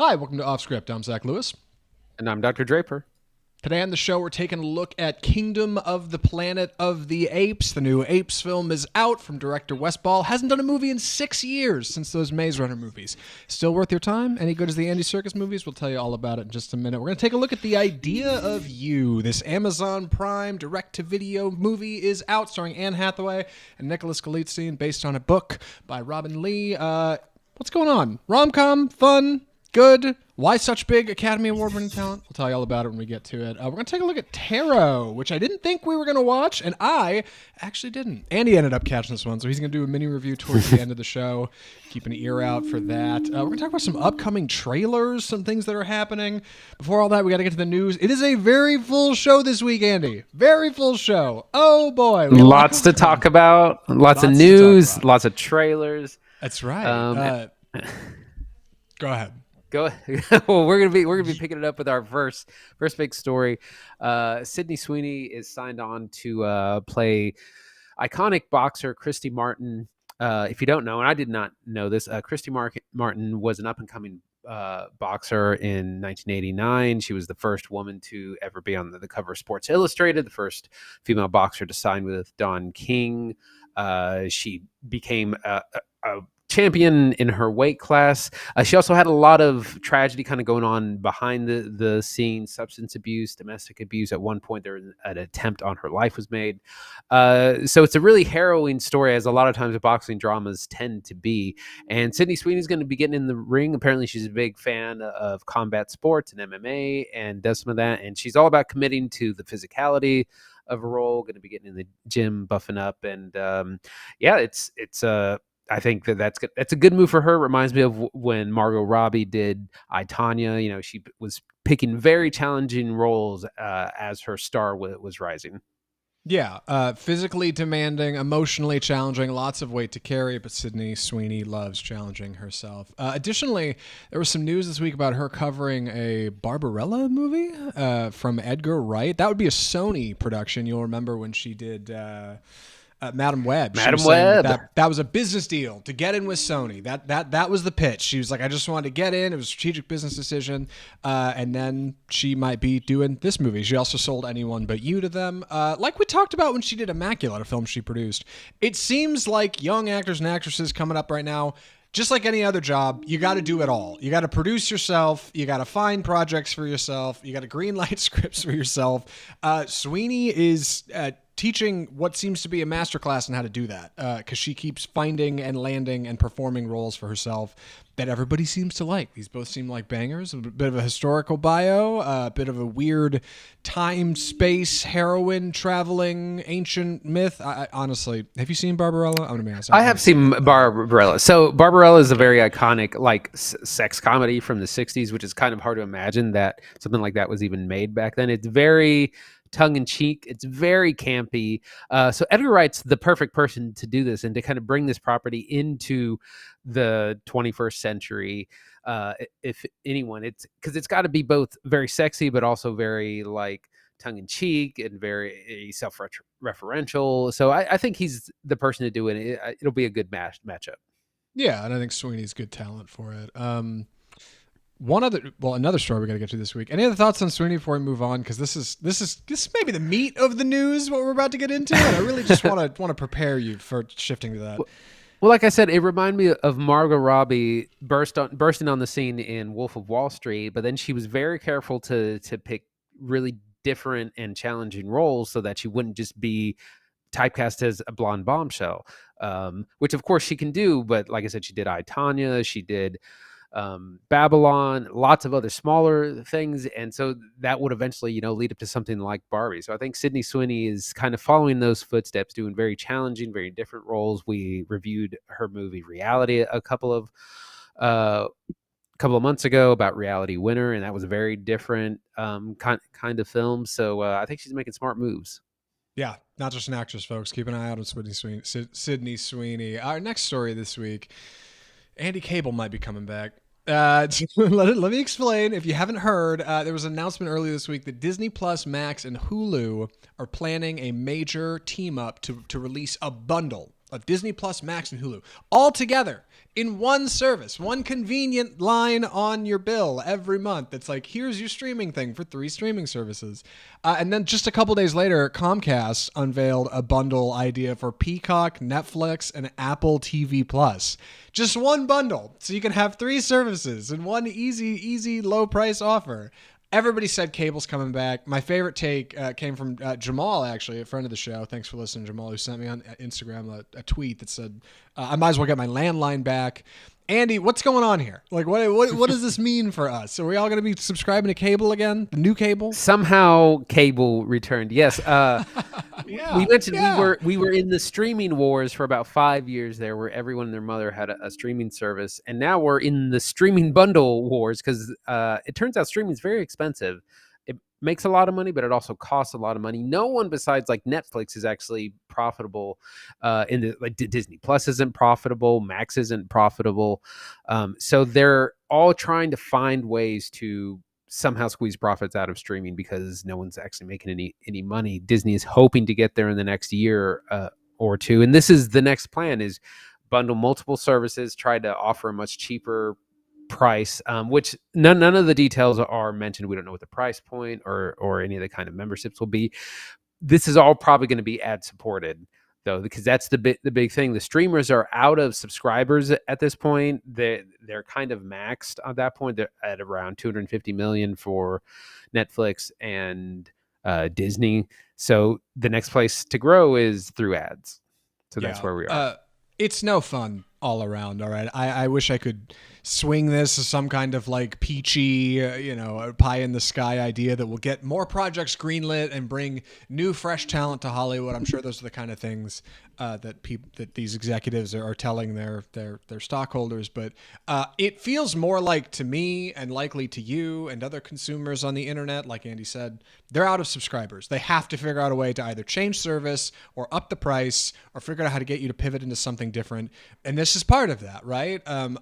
Hi, welcome to Off Script. I'm Zach Lewis. And I'm Dr. Draper. Today on the show, we're taking a look at Kingdom of the Planet of the Apes. The new Apes film is out from director Wes Ball. Hasn't done a movie in 6 years since those Maze Runner movies. Still worth your time? Any good as the Andy Serkis movies? We'll tell you all about it in just a minute. We're going to take a look at The Idea of You. This Amazon Prime direct-to-video movie is out, starring Anne Hathaway and Nicholas Galitzine, based on a book by Robin Lee. What's going on? Rom-com? Fun? Good? Why such big Academy Award-winning talent? We'll tell you all about it when we get to it. We're going to take a look at Tarot, which I didn't think we were going to watch, and I actually didn't. Andy ended up catching this one, so he's going to do a mini review towards the end of the show. Keep an ear out for that. We're going to talk about some upcoming trailers, some things that are happening. Before all that, we got to get to the news. It is a very full show this week, Andy. Very full show. Oh, boy. Lots to talk about. Lots of news. Lots of trailers. That's right. Go ahead. Well, we're gonna be picking it up with our first big story. Sydney Sweeney is signed on to play iconic boxer Christy Martin. If you don't know, and I did not know this, Christy Martin was an up and coming boxer in 1989. She was the first woman to ever be on the cover of Sports Illustrated, the first female boxer to sign with Don King. She became a champion in her weight class. She also had a lot of tragedy kind of going on behind the scenes, substance abuse, domestic abuse. At one point, there was an attempt on her life was made. So it's a really harrowing story, as a lot of times boxing dramas tend to be. And Sydney Sweeney's going to be getting in the ring. Apparently, she's a big fan of combat sports and MMA and does some of that. And she's all about committing to the physicality of a role, going to be getting in the gym, buffing up. And I think that's a good move for her. It reminds me of when Margot Robbie did I, Tonya. You know, she was picking very challenging roles as her star was rising. Yeah, physically demanding, emotionally challenging, lots of weight to carry, but Sydney Sweeney loves challenging herself. Additionally, there was some news this week about her covering a Barbarella movie from Edgar Wright. That would be a Sony production. You'll remember when she did Madam Web. That was a business deal to get in with Sony. That was the pitch. She was like, I just wanted to get in. It was a strategic business decision. And then she might be doing this movie. She also sold Anyone But You to them. Like we talked about when she did Immaculate, a film she produced. It seems like young actors and actresses coming up right now, just like any other job, you got to do it all. You got to produce yourself. You got to find projects for yourself. You got to greenlight scripts for yourself. Sweeney is teaching what seems to be a masterclass in how to do that, because she keeps finding and landing and performing roles for herself that everybody seems to like. These both seem like bangers. A bit of a historical bio, a bit of a weird time, space, heroine, traveling, ancient myth. I honestly, have you seen Barbarella? I'm going to be honest. I have seen Barbarella. So Barbarella is a very iconic, sex comedy from the 60s, which is kind of hard to imagine that something like that was even made back then. It's very tongue-in-cheek. It's very campy. So Edgar Wright's the perfect person to do this and to kind of bring this property into the 21st century. If anyone, it's because it's got to be both very sexy, but also very tongue-in-cheek and very self-referential. So I think he's the person to do it. It'll be a good matchup. Yeah, and I think Sweeney's good talent for it. Another story we got to get to this week. Any other thoughts on Sweeney before we move on? Because this may be the meat of the news, what we're about to get into, and I really just want to prepare you for shifting to that. Well, like I said, it reminded me of Margot Robbie bursting on the scene in Wolf of Wall Street, but then she was very careful to pick really different and challenging roles so that she wouldn't just be typecast as a blonde bombshell, which of course she can do. But like I said, she did I, Tonya. She did Babylon, lots of other smaller things, and so that would eventually lead up to something like Barbie. So I think Sydney Sweeney is kind of following those footsteps, doing very challenging, very different roles. We reviewed her movie Reality a couple of months ago about Reality Winner, and that was a very different kind of film. So I think she's making smart moves. Yeah, not just an actress, folks. Keep an eye out on Sydney Sweeney. Our next story this week, Andy Cable might be coming back. Let me explain. If you haven't heard, there was an announcement earlier this week that Disney Plus, Max, and Hulu are planning a major team up to release a bundle of Disney Plus, Max, and Hulu all together in one service, one convenient line on your bill every month. It's like, here's your streaming thing for 3 streaming services. And then just a couple days later, Comcast unveiled a bundle idea for Peacock, Netflix, and Apple TV Plus. Just one bundle, so you can have 3 services in one easy, low price offer. Everybody said cable's coming back. My favorite take came from Jamal, actually, a friend of the show. Thanks for listening, Jamal, who sent me on Instagram a tweet that said, I might as well get my landline back. Andy, what's going on here? Like, what does this mean for us? Are we all going to be subscribing to cable again? The new cable? Somehow cable returned. Yes. Yeah, we mentioned we were in the streaming wars for about 5 years there, where everyone and their mother had a streaming service, and now we're in the streaming bundle wars because it turns out streaming is very expensive. It makes a lot of money, but it also costs a lot of money. No one besides like Netflix is actually profitable. Disney Plus isn't profitable, Max isn't profitable, so they're all trying to find ways to somehow squeeze profits out of streaming because no one's actually making any money. Disney is hoping to get there in the next year or two, and this is the next plan: is bundle multiple services, try to offer a much cheaper price, which none of the details are mentioned. We don't know what the price point or any of the kind of memberships will be. This is all probably going to be ad supported, though, because that's the big thing. The streamers are out of subscribers at this point. They're kind of maxed at that point. They're at around 250 million for Netflix and Disney. So the next place to grow is through ads. So that's where we are. It's no fun all around. All right. I wish I could swing this as some kind of like peachy, pie in the sky idea that will get more projects greenlit and bring new, fresh talent to Hollywood. I'm sure those are the kind of things that these executives are telling their stockholders. But it feels more like, to me, and likely to you and other consumers on the internet, like Andy said, they're out of subscribers. They have to figure out a way to either change service or up the price or figure out how to get you to pivot into something different. And this is part of that, right?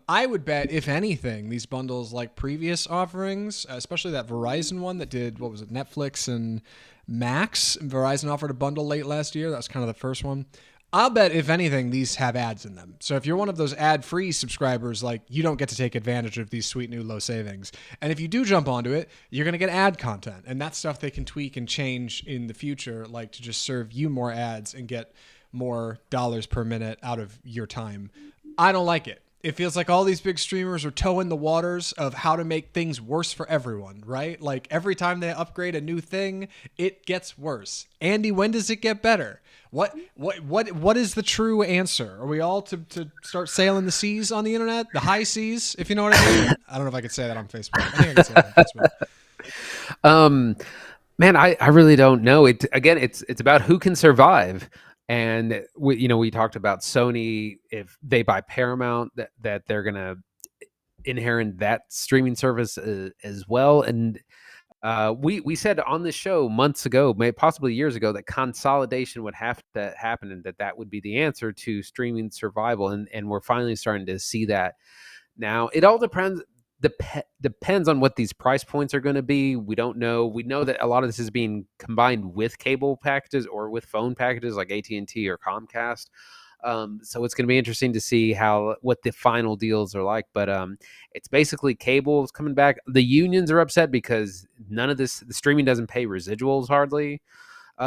I would bet, if anything, these bundles like previous offerings, especially that Verizon one that did, what was it, Netflix and Max. Verizon offered a bundle late last year. That was kind of the first one. I'll bet, if anything, these have ads in them. So if you're one of those ad-free subscribers, like, you don't get to take advantage of these sweet new low savings. And if you do jump onto it, you're going to get ad content. And that's stuff they can tweak and change in the future, like to just serve you more ads and get more dollars per minute out of your time. I don't like it. It feels like all these big streamers are towing the waters of how to make things worse for everyone, right? Like, every time they upgrade a new thing, it gets worse. Andy, when does it get better? What is the true answer? Are we all to start sailing the seas on the internet? The high seas, if you know what I mean? I don't know if I could say that on Facebook. I think I could say that on Facebook. Man, I really don't know. It's about who can survive. And we talked about Sony. If they buy Paramount, that they're gonna inherit that streaming service as well. And we said on this show months ago, maybe possibly years ago, that consolidation would have to happen, and that would be the answer to streaming survival. And we're finally starting to see that now. It all depends on what these price points are going to be. We don't know. We know that a lot of this is being combined with cable packages or with phone packages like AT&T or Comcast. So it's going to be interesting to see what the final deals are like. But it's basically cable is coming back. The unions are upset because the streaming doesn't pay residuals hardly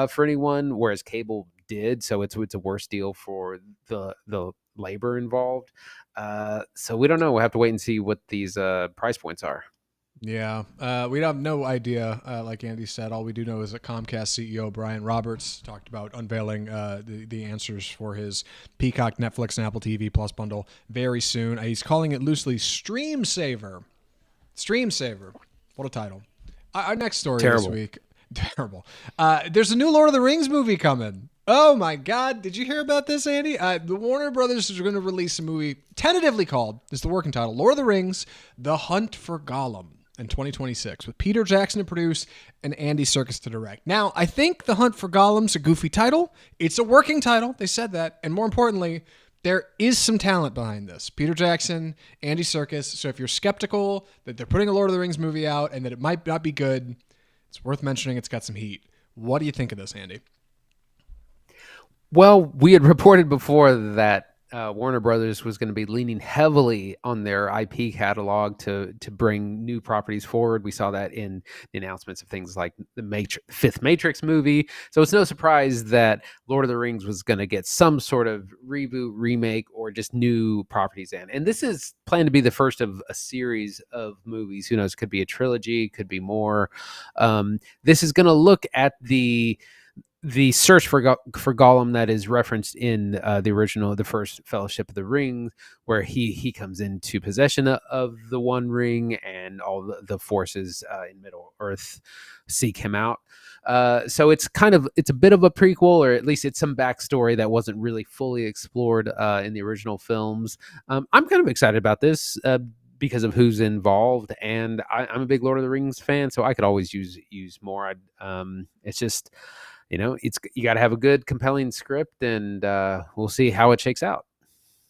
for anyone, whereas cable did. So it's a worse deal for the labor involved. So we don't know. We'll have to wait and see what these price points are. Yeah, we have no idea. Like Andy said, all we do know is that Comcast CEO Brian Roberts talked about unveiling the answers for his Peacock, Netflix, and Apple TV Plus bundle very soon. He's calling it loosely Stream Saver. Stream Saver. What a title. Our next story this week. Terrible. There's a new Lord of the Rings movie coming. Oh my God. Did you hear about this, Andy? The Warner Brothers is going to release a movie tentatively called, this is the working title, Lord of the Rings, The Hunt for Gollum in 2026, with Peter Jackson to produce and Andy Serkis to direct. Now, I think The Hunt for Gollum's a goofy title. It's a working title. They said that. And more importantly, there is some talent behind this. Peter Jackson, Andy Serkis. So if you're skeptical that they're putting a Lord of the Rings movie out and that it might not be good, it's worth mentioning it's got some heat. What do you think of this, Andy? Well, we had reported before that Warner Brothers was going to be leaning heavily on their IP catalog to bring new properties forward. We saw that in the announcements of things like the fifth Matrix movie. So it's no surprise that Lord of the Rings was going to get some sort of reboot, remake, or just new properties in. And this is planned to be the first of a series of movies. Who knows? Could be a trilogy, could be more. This is going to look at the search for Gollum that is referenced in the first Fellowship of the Ring, where he comes into possession of the One Ring, and all the forces in Middle Earth seek him out. So it's a bit of a prequel, or at least it's some backstory that wasn't really fully explored in the original films. I'm kind of excited about this. Because of who's involved, and I'm a big Lord of the Rings fan, so I could always use more. It's just, you got to have a good, compelling script, and we'll see how it shakes out.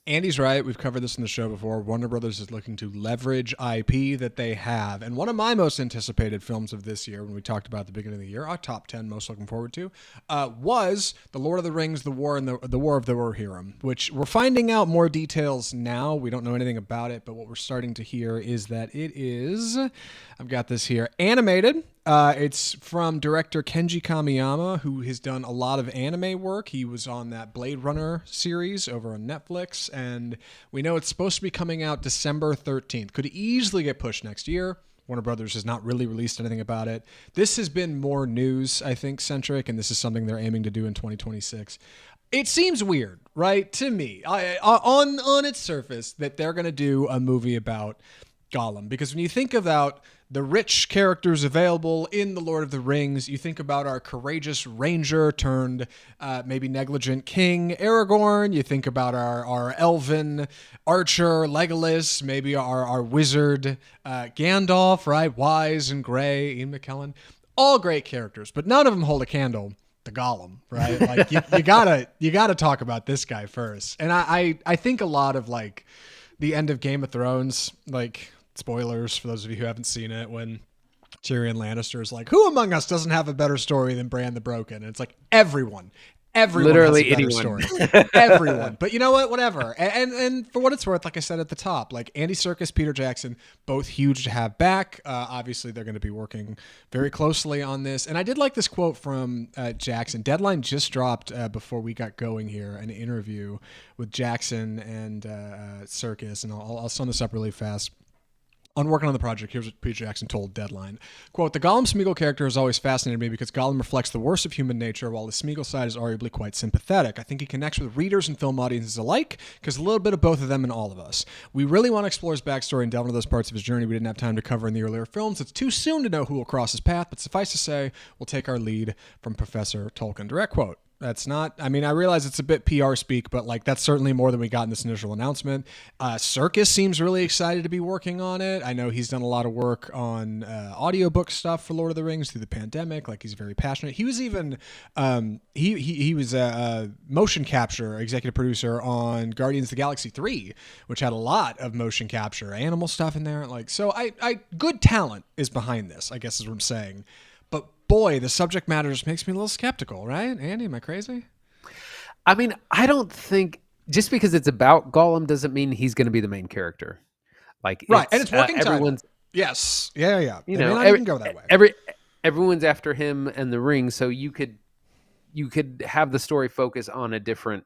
Andy's right. We've covered this in the show before. Warner Brothers is looking to leverage IP that they have. And one of my most anticipated films of this year, when we talked about the beginning of the year, our top 10 most looking forward to, was The Lord of the Rings, The War of the Rohirrim, which we're finding out more details now. We don't know anything about it, but what we're starting to hear is that it is, I've got this here, animated. It's from director Kenji Kamiyama, who has done a lot of anime work. He was on that Blade Runner series over on Netflix, and we know it's supposed to be coming out December 13th. Could easily get pushed next year. Warner Brothers has not really released anything about it. This has been more news, I think, centric, and this is something they're aiming to do in 2026. It seems weird, right, to me, on its surface, that they're going to do a movie about Gollum, because when you think about the rich characters available in The Lord of the Rings, you think about our courageous ranger turned maybe negligent king Aragorn. You think about our elven archer Legolas, maybe our wizard Gandalf, right? Wise and gray, Ian McKellen. All great characters, but none of them hold a candle to Gollum, right? Like you gotta talk about this guy first. And I think a lot of like the end of Game of Thrones, like, spoilers for those of you who haven't seen it, when Tyrion Lannister is like, who among us doesn't have a better story than Bran the Broken? And it's like everyone literally has a better anyone. story. Everyone. But you know what? Whatever. And for what it's worth, like I said at the top, like Andy Serkis, Peter Jackson, both huge to have back. Obviously, they're going to be working very closely on this. And I did like this quote from Jackson. Deadline just dropped before we got going here, an interview with Jackson and Serkis. And I'll sum this up really fast. On working on the project, here's what Peter Jackson told Deadline. Quote, "The Gollum Smeagol character has always fascinated me because Gollum reflects the worst of human nature, while the Smeagol side is arguably quite sympathetic. I think he connects with readers and film audiences alike, because a little bit of both of them in all of us. We really want to explore his backstory and delve into those parts of his journey we didn't have time to cover in the earlier films. It's too soon to know who will cross his path, but suffice to say, we'll take our lead from Professor Tolkien." Direct quote. That's not, I mean, I realize it's a bit PR speak, but like that's certainly more than we got in this initial announcement. Serkis seems really excited to be working on it. I know he's done a lot of work on audiobook stuff for Lord of the Rings through the pandemic. Like he's very passionate. He was even, he was a motion capture executive producer on Guardians of the Galaxy 3, which had a lot of motion capture, animal stuff in there. Like, so good talent is behind this, I guess is what I'm saying. But boy, the subject matter just makes me a little skeptical, right? Andy, am I crazy? I mean, I don't think just because it's about Gollum doesn't mean he's going to be the main character. Like, right, and it's working everyone's title. Yes, yeah. You know, I can go that way. Everyone's after him and the ring, so you could have the story focus on a different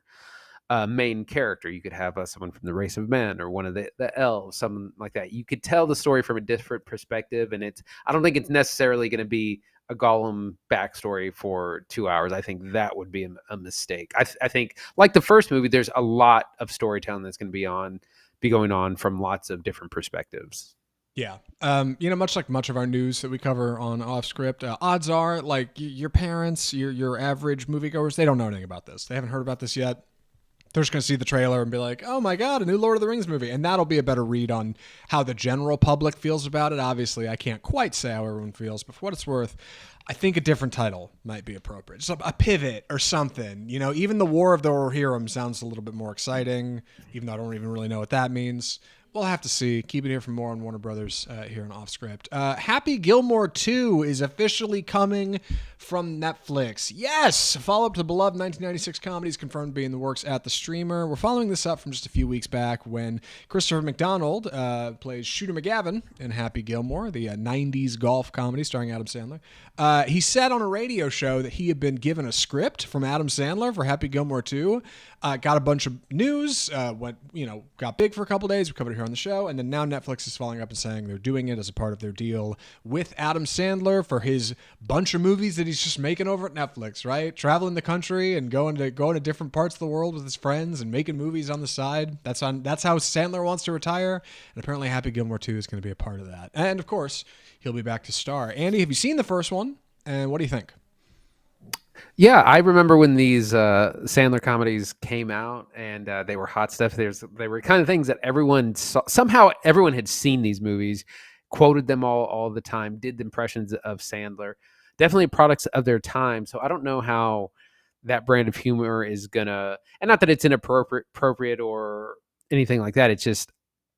main character. You could have someone from the race of men or one of the elves, something like that. You could tell the story from a different perspective, and I don't think it's necessarily going to be a Gollum backstory for 2 hours. I think that would be a mistake. I think, like the first movie, there's a lot of storytelling that's going to be going on from lots of different perspectives. Yeah. Much like much of our news that we cover on Off Script, odds are, like, your parents, your average moviegoers, they don't know anything about this. They haven't heard about this yet. They're just going to see the trailer and be like, oh my God, a new Lord of the Rings movie. And that'll be a better read on how the general public feels about it. Obviously, I can't quite say how everyone feels, but for what it's worth, I think a different title might be appropriate. Just a pivot or something. Even the War of the Rohirrim sounds a little bit more exciting, even though I don't even really know what that means. We'll have to see. Keep it here for more on Warner Brothers here on Off Script. Happy Gilmore 2 is officially coming from Netflix. Yes! Follow up to the beloved 1996 comedies confirmed to be in the works at the streamer. We're following this up from just a few weeks back when Christopher McDonald plays Shooter McGavin in Happy Gilmore, the 90s golf comedy starring Adam Sandler. He said on a radio show that he had been given a script from Adam Sandler for Happy Gilmore 2. Got a bunch of news, got big for a couple days. We covered it here on the show. And then now Netflix is following up and saying they're doing it as a part of their deal with Adam Sandler for his bunch of movies that he's just making over at Netflix, right? Traveling the country and going to different parts of the world with his friends and making movies on the side. That's how Sandler wants to retire. And apparently Happy Gilmore 2 is going to be a part of that. And of course, he'll be back to star. Andy, have you seen the first one? And what do you think? Yeah, I remember when these Sandler comedies came out, and they were hot stuff. They were kind of things that everyone saw. Somehow everyone had seen these movies, quoted them all the time, did the impressions of Sandler. Definitely products of their time. So I don't know how that brand of humor is gonna, and not that it's inappropriate or anything like that. It's just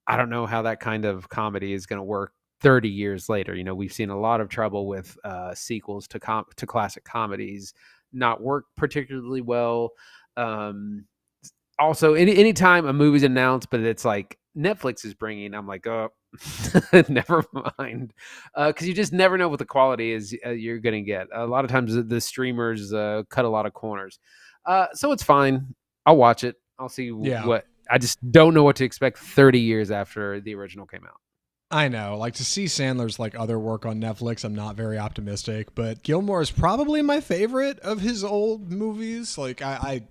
I don't know how that kind of comedy is gonna work 30 years later. We've seen a lot of trouble with sequels to classic comedies not work particularly well. Also, anytime a movie's announced, but it's like Netflix is bringing, I'm like, oh, never mind, because you just never know what the quality is you're gonna get. A lot of times the streamers cut a lot of corners, so it's fine. I'll watch it. I'll see what. I just don't know what to expect 30 years after the original came out. I know, like to see Sandler's like other work on Netflix, I'm not very optimistic, but Gilmore is probably my favorite of his old movies. Like I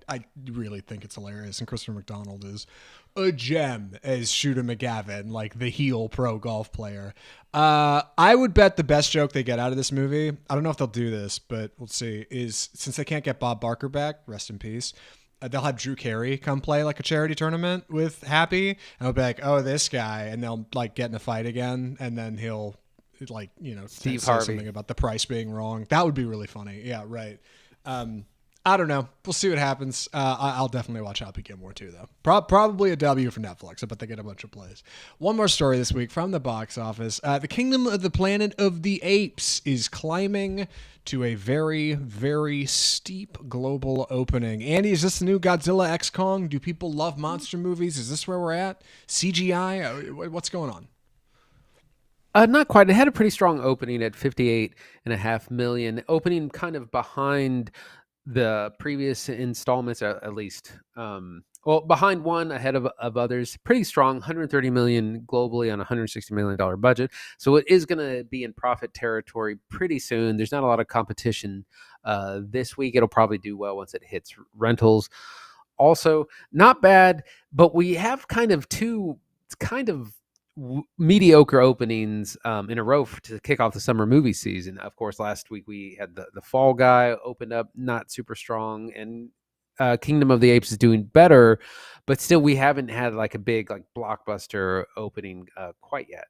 really think it's hilarious, and Christopher McDonald is a gem as Shooter McGavin, like the heel pro golf player. I would bet the best joke they get out of this movie, I don't know if they'll do this, but we'll see, is since they can't get Bob Barker back, rest in peace, they'll have Drew Carey come play like a charity tournament with Happy, and I'll be like, oh, this guy, and they'll like get in a fight again, and then he'll say something about the price being wrong. That would be really funny. Yeah, right. I don't know. We'll see what happens. I'll definitely watch Happy Gilmore too, though. Probably a W for Netflix. I bet they get a bunch of plays. One more story this week from the box office. The Kingdom of the Planet of the Apes is climbing to a very, very steep global opening. Andy, is this the new Godzilla X Kong? Do people love monster movies? Is this where we're at? CGI? What's going on? Not quite. It had a pretty strong opening at 58.5 million. Opening kind of behind the previous installments, at least. Behind one, ahead of others. Pretty strong, 130 million globally on a $160 million budget. So it is going to be in profit territory pretty soon. There's not a lot of competition this week. It'll probably do well once it hits rentals. Also, not bad, but we have kind of two mediocre openings in a row to kick off the summer movie season. Of course, last week we had the Fall Guy opened up, not super strong, and Kingdom of the Apes is doing better, but still we haven't had like a big like blockbuster opening quite yet.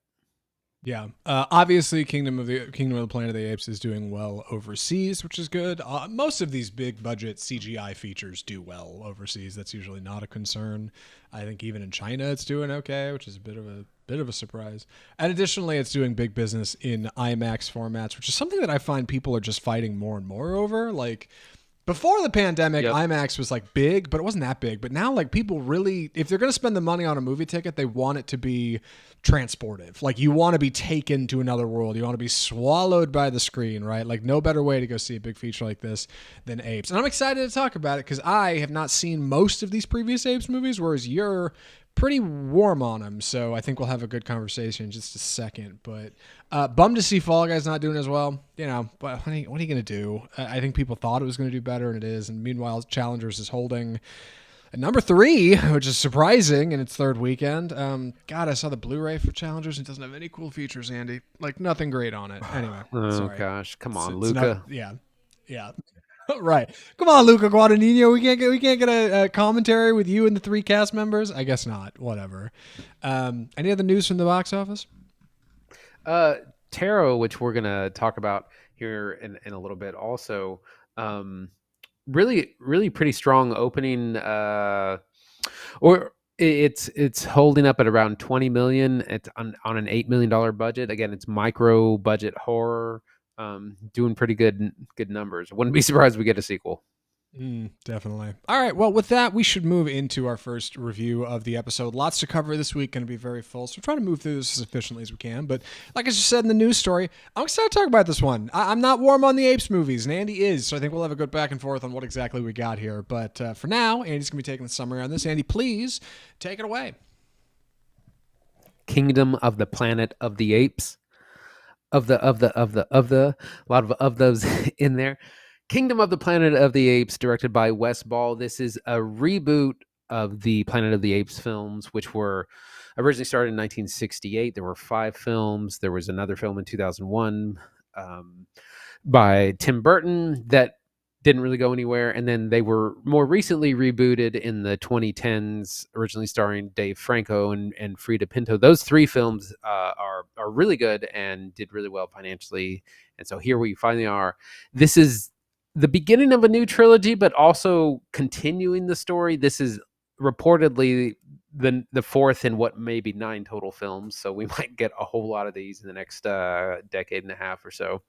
Yeah, obviously, Kingdom of the Planet of the Apes is doing well overseas, which is good. Most of these big budget CGI features do well overseas. That's usually not a concern. I think even in China, it's doing okay, which is a bit of a surprise. And additionally, it's doing big business in IMAX formats, which is something that I find people are just fighting more and more over. Like, before the pandemic, yep, IMAX was like big, but it wasn't that big. But now, like, people really, if they're going to spend the money on a movie ticket, they want it to be transportive. Like, you want to be taken to another world. You want to be swallowed by the screen, right? Like, no better way to go see a big feature like this than Apes. And I'm excited to talk about it because I have not seen most of these previous Apes movies, whereas you're pretty warm on them. So I think we'll have a good conversation in just a second. But bummed to see Fall Guys not doing as well. But what are you going to do? I think people thought it was going to do better, and it is. And meanwhile, Challengers is holding at number 3, which is surprising in its third weekend. God, I saw the Blu-ray for Challengers. It doesn't have any cool features, Andy. Like, nothing great on it. Anyway. Sorry. Gosh. Come on, Luca. Yeah. Right. Come on, Luca Guadagnino. We can't get a commentary with you and the 3 cast members? I guess not. Whatever. Any other news from the box office? Tarot, which we're going to talk about here in a little bit also, really, really pretty strong opening. Or It's holding up at around 20 million. It's on an $8 million budget. Again, it's micro budget horror, doing pretty good numbers. Wouldn't be surprised if we get a sequel. Definitely. All right. Well, with that, we should move into our first review of the episode. Lots to cover this week, going to be very full. So we're trying to move through this as efficiently as we can. But like I just said in the news story, I'm excited to talk about this one. I'm not warm on the Apes movies, and Andy is. So I think we'll have a good back and forth on what exactly we got here. But for now, Andy's going to be taking the summary on this. Andy, please take it away. Kingdom of the Planet of the Apes. Of the a lot of those in there. Kingdom of the Planet of the Apes, directed by Wes Ball. This is a reboot of the Planet of the Apes films, which were originally started in 1968. There were 5 films. There was another film in 2001 by Tim Burton that didn't really go anywhere. And then they were more recently rebooted in the 2010s, originally starring Dave Franco and Frida Pinto. Those 3 films are really good and did really well financially. And so here we finally are. This is the beginning of a new trilogy, but also continuing the story. This is reportedly the 4th in what may be 9 total films. So we might get a whole lot of these in the next decade and a half or so.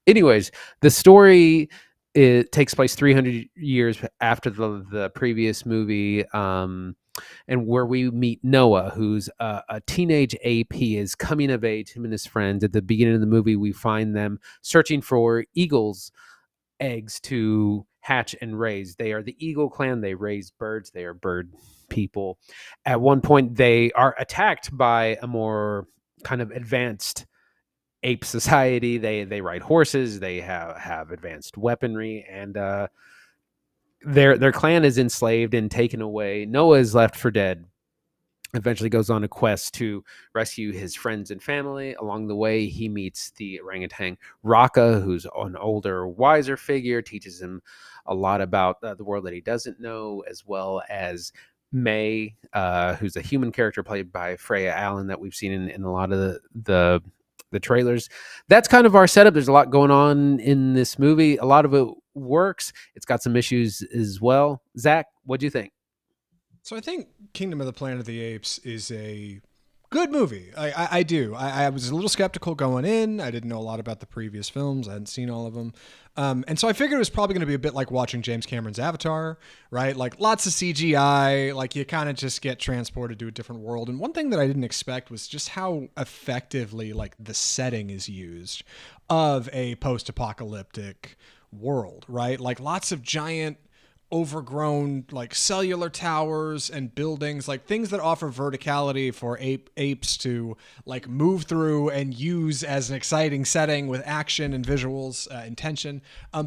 Anyways, the story, it takes place 300 years after the previous movie, and where we meet Noah, who's a teenage ape. He is coming of age, him and his friends. At the beginning of the movie, we find them searching for eagles' eggs to hatch and raise. They are the Eagle clan. They raise birds. They are bird people. At one point, they are attacked by a more kind of advanced ape society. They ride horses. They have advanced weaponry, and their clan is enslaved and taken away. Noah is left for dead. Eventually goes on a quest to rescue his friends and family. Along the way, he meets the orangutan Raka, who's an older, wiser figure, teaches him a lot about the world that he doesn't know, as well as May, who's a human character played by Freya Allen that we've seen in a lot of the trailers. That's kind of our setup. There's a lot going on in this movie. A lot of it works. It's got some issues as well. Zach, what do you think? So I think Kingdom of the Planet of the Apes is a good movie. I do. I was a little skeptical going in. I didn't know a lot about the previous films. I hadn't seen all of them. And so I figured it was probably going to be a bit like watching James Cameron's Avatar, right? Like lots of CGI, like you kind of just get transported to a different world. And one thing that I didn't expect was just how effectively like the setting is used of a post-apocalyptic world, right? Like lots of giant overgrown like cellular towers and buildings, like things that offer verticality for apes to like move through and use as an exciting setting with action and visuals and tension,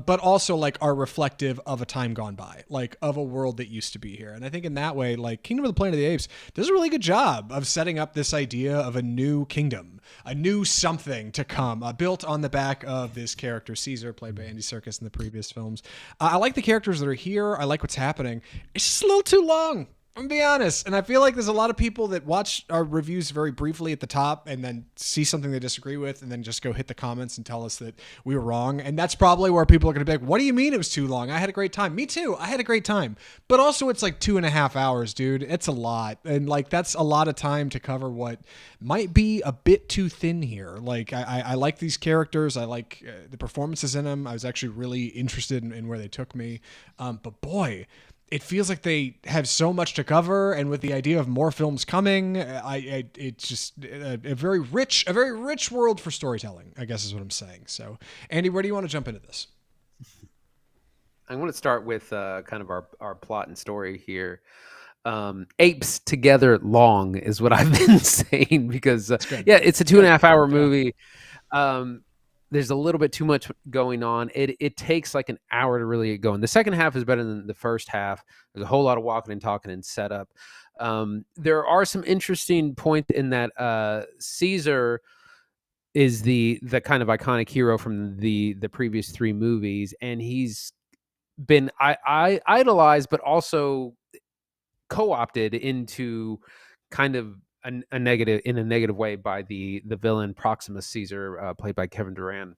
but also like are reflective of a time gone by, like of a world that used to be here. And I think in that way, like Kingdom of the Planet of the Apes does a really good job of setting up this idea of a new kingdom, a new something to come, built on the back of this character Caesar, played by Andy Serkis in the previous films. I like the characters that are here. I like what's happening. It's just a little too long, I'm gonna be honest. And I feel like there's a lot of people that watch our reviews very briefly at the top and then see something they disagree with and then just go hit the comments and tell us that we were wrong. And that's probably where people are going to be like, what do you mean it was too long? I had a great time. Me too. I had a great time. But also it's like 2.5 hours, dude. It's a lot. And like, that's a lot of time to cover what might be a bit too thin here. Like I like these characters. I like the performances in them. I was actually really interested in where they took me. But boy, it feels like they have so much to cover, and with the idea of more films coming, it's just a very rich world for storytelling, I guess is what I'm saying. So, Andy, where do you want to jump into this? I want to start with kind of our plot and story here. Apes together long is what I've been saying because it's a 2.5 hour movie. There's a little bit too much going on. It takes like an hour to really get going. The second half is better than the first half. There's a whole lot of walking and talking and setup. There are some interesting points in that Caesar is the kind of iconic hero from the previous 3 movies, and he's been idolized, but also co-opted into kind of a negative way by the villain Proximus Caesar, played by Kevin Durant.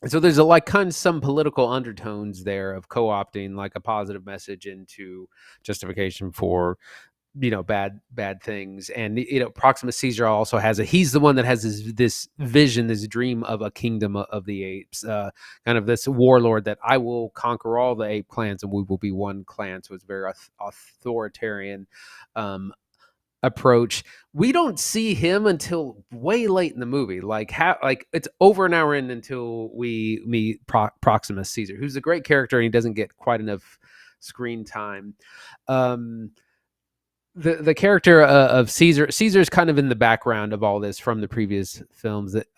And so there's kind of some political undertones there of co-opting like a positive message into justification for bad things. And Proxima Caesar also he's the one that has this vision, this dream of a kingdom of the apes, kind of this warlord that I will conquer all the ape clans and we will be one clan. So it's very authoritarian approach. We don't see him until way late in the movie. Like it's over an hour in until we meet Proxima Caesar, who's a great character and he doesn't get quite enough screen time. The character of Caesar's kind of in the background of all this from the previous films. That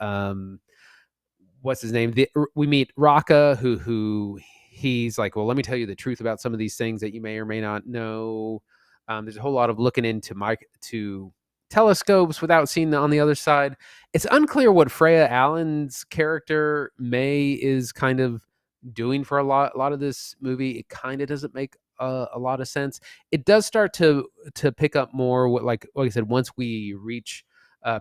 what's his name? We meet Raka, who he's like, well, let me tell you the truth about some of these things that you may or may not know. There's a whole lot of looking into telescopes without seeing on the other side. It's unclear what Freya Allen's character May is kind of doing for a lot of this movie. It kind of doesn't make a lot of sense. It does start to pick up more, like I said, once we reach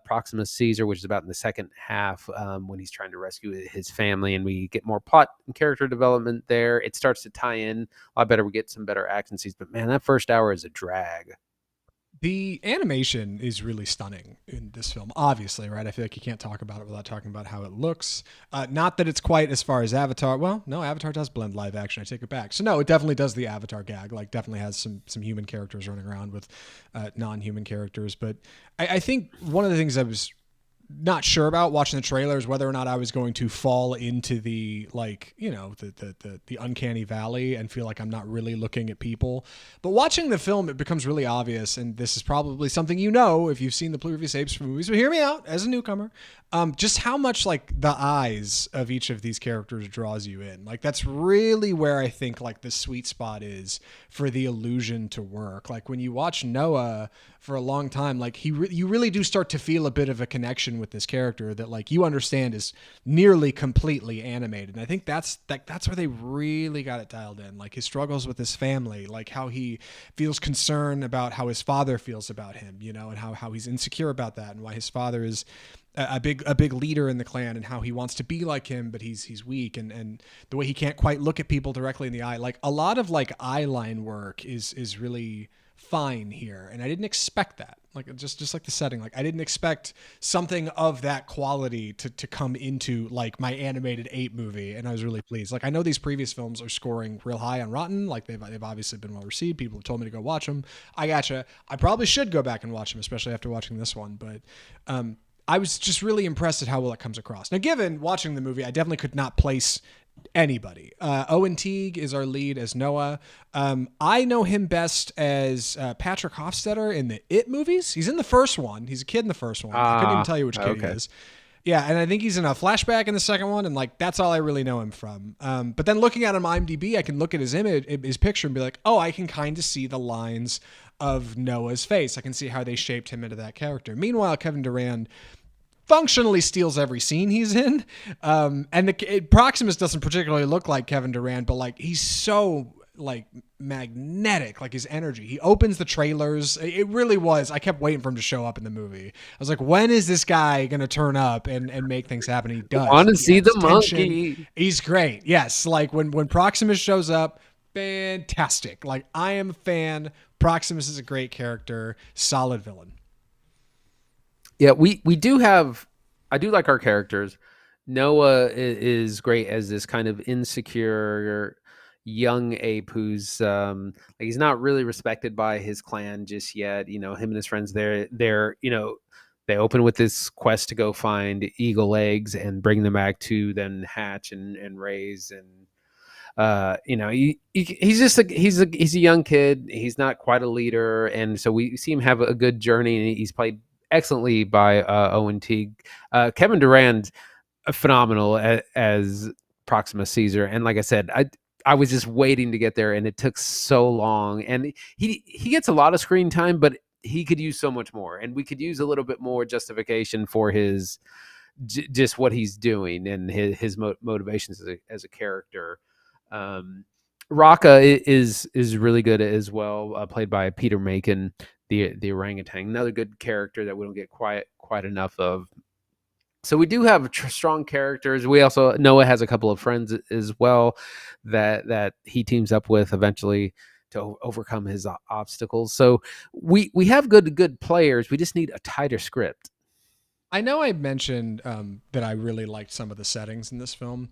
Proxima Caesar, which is about in the second half, when he's trying to rescue his family, and we get more plot and character development there. It starts to tie in a lot better. We get some better action scenes, but man, that first hour is a drag. The animation is really stunning in this film, obviously, right? I feel like you can't talk about it without talking about how it looks. Not that it's quite as far as Avatar. Well, no, Avatar does blend live action. I take it back. So no, it definitely does the Avatar gag. Like, definitely has some human characters running around with non-human characters. But I think one of the things I was not sure about watching the trailers whether or not I was going to fall into the, like, the uncanny valley and feel like I'm not really looking at people. But watching the film, it becomes really obvious, and this is probably something if you've seen the previous Apes movies, but hear me out as a newcomer, just how much like the eyes of each of these characters draws you in. Like, that's really where I think like the sweet spot is for the illusion to work. Like, when you watch Noah for a long time, like you really do start to feel a bit of a connection with this character that, like, you understand is nearly completely animated. And I think that's where they really got it dialed in. Like, his struggles with his family, like how he feels concern about how his father feels about him, and how he's insecure about that, and why his father is a big leader in the clan, and how he wants to be like him, but he's weak, and the way he can't quite look at people directly in the eye. Like, a lot of like eye line work is really fine here, and I didn't expect that. Like, just like the setting, like I didn't expect something of that quality to come into like my animated ape movie, and I was really pleased. Like, I know these previous films are scoring real high on Rotten, like they've obviously been well received. People have told me to go watch them. I gotcha. I probably should go back and watch them, especially after watching this one, but I was just really impressed at how well it comes across. Now, given watching the movie, I definitely could not place anybody. Owen Teague is our lead as Noah. I know him best as Patrick Hofstetter in the It movies. He's in the first one. He's a kid in the first one. I couldn't even tell you which kid he is. Yeah, and I think he's in a flashback in the second one, and like that's all I really know him from. But then looking at him on IMDb, I can look at his picture, and be like, oh, I can kind of see the lines of Noah's face. I can see how they shaped him into that character. Meanwhile, Kevin Durand functionally steals every scene he's in. And Proximus doesn't particularly look like Kevin Durand, but like he's so like magnetic, like his energy. He opens the trailers. It really was. I kept waiting for him to show up in the movie. I was like, when is this guy going to turn up and make things happen? He does. I want to see the monkey. He's great. Yes. Like when Proximus shows up, fantastic. Like, I am a fan. Proximus is a great character. Solid villain. Yeah, we do have. I do like our characters. Noah is great as this kind of insecure young ape who's like, he's not really respected by his clan just yet. Him and his friends, they're they open with this quest to go find eagle eggs and bring them back to then hatch and raise. And he's a young kid. He's not quite a leader, and so we see him have a good journey, and he's played excellently by Owen Teague. Kevin Durand, phenomenal as Proxima Caesar. And like I said, I was just waiting to get there, and it took so long. And he gets a lot of screen time, but he could use so much more, and we could use a little bit more justification for his just what he's doing and his motivations as a character. Raka is really good as well, played by Peter Macon, the orangutan, another good character that we don't get quite enough of. So we do have strong characters. We also, Noah has a couple of friends as well that he teams up with eventually overcome his obstacles. So we have good players. We just need a tighter script. I know I mentioned that I really liked some of the settings in this film.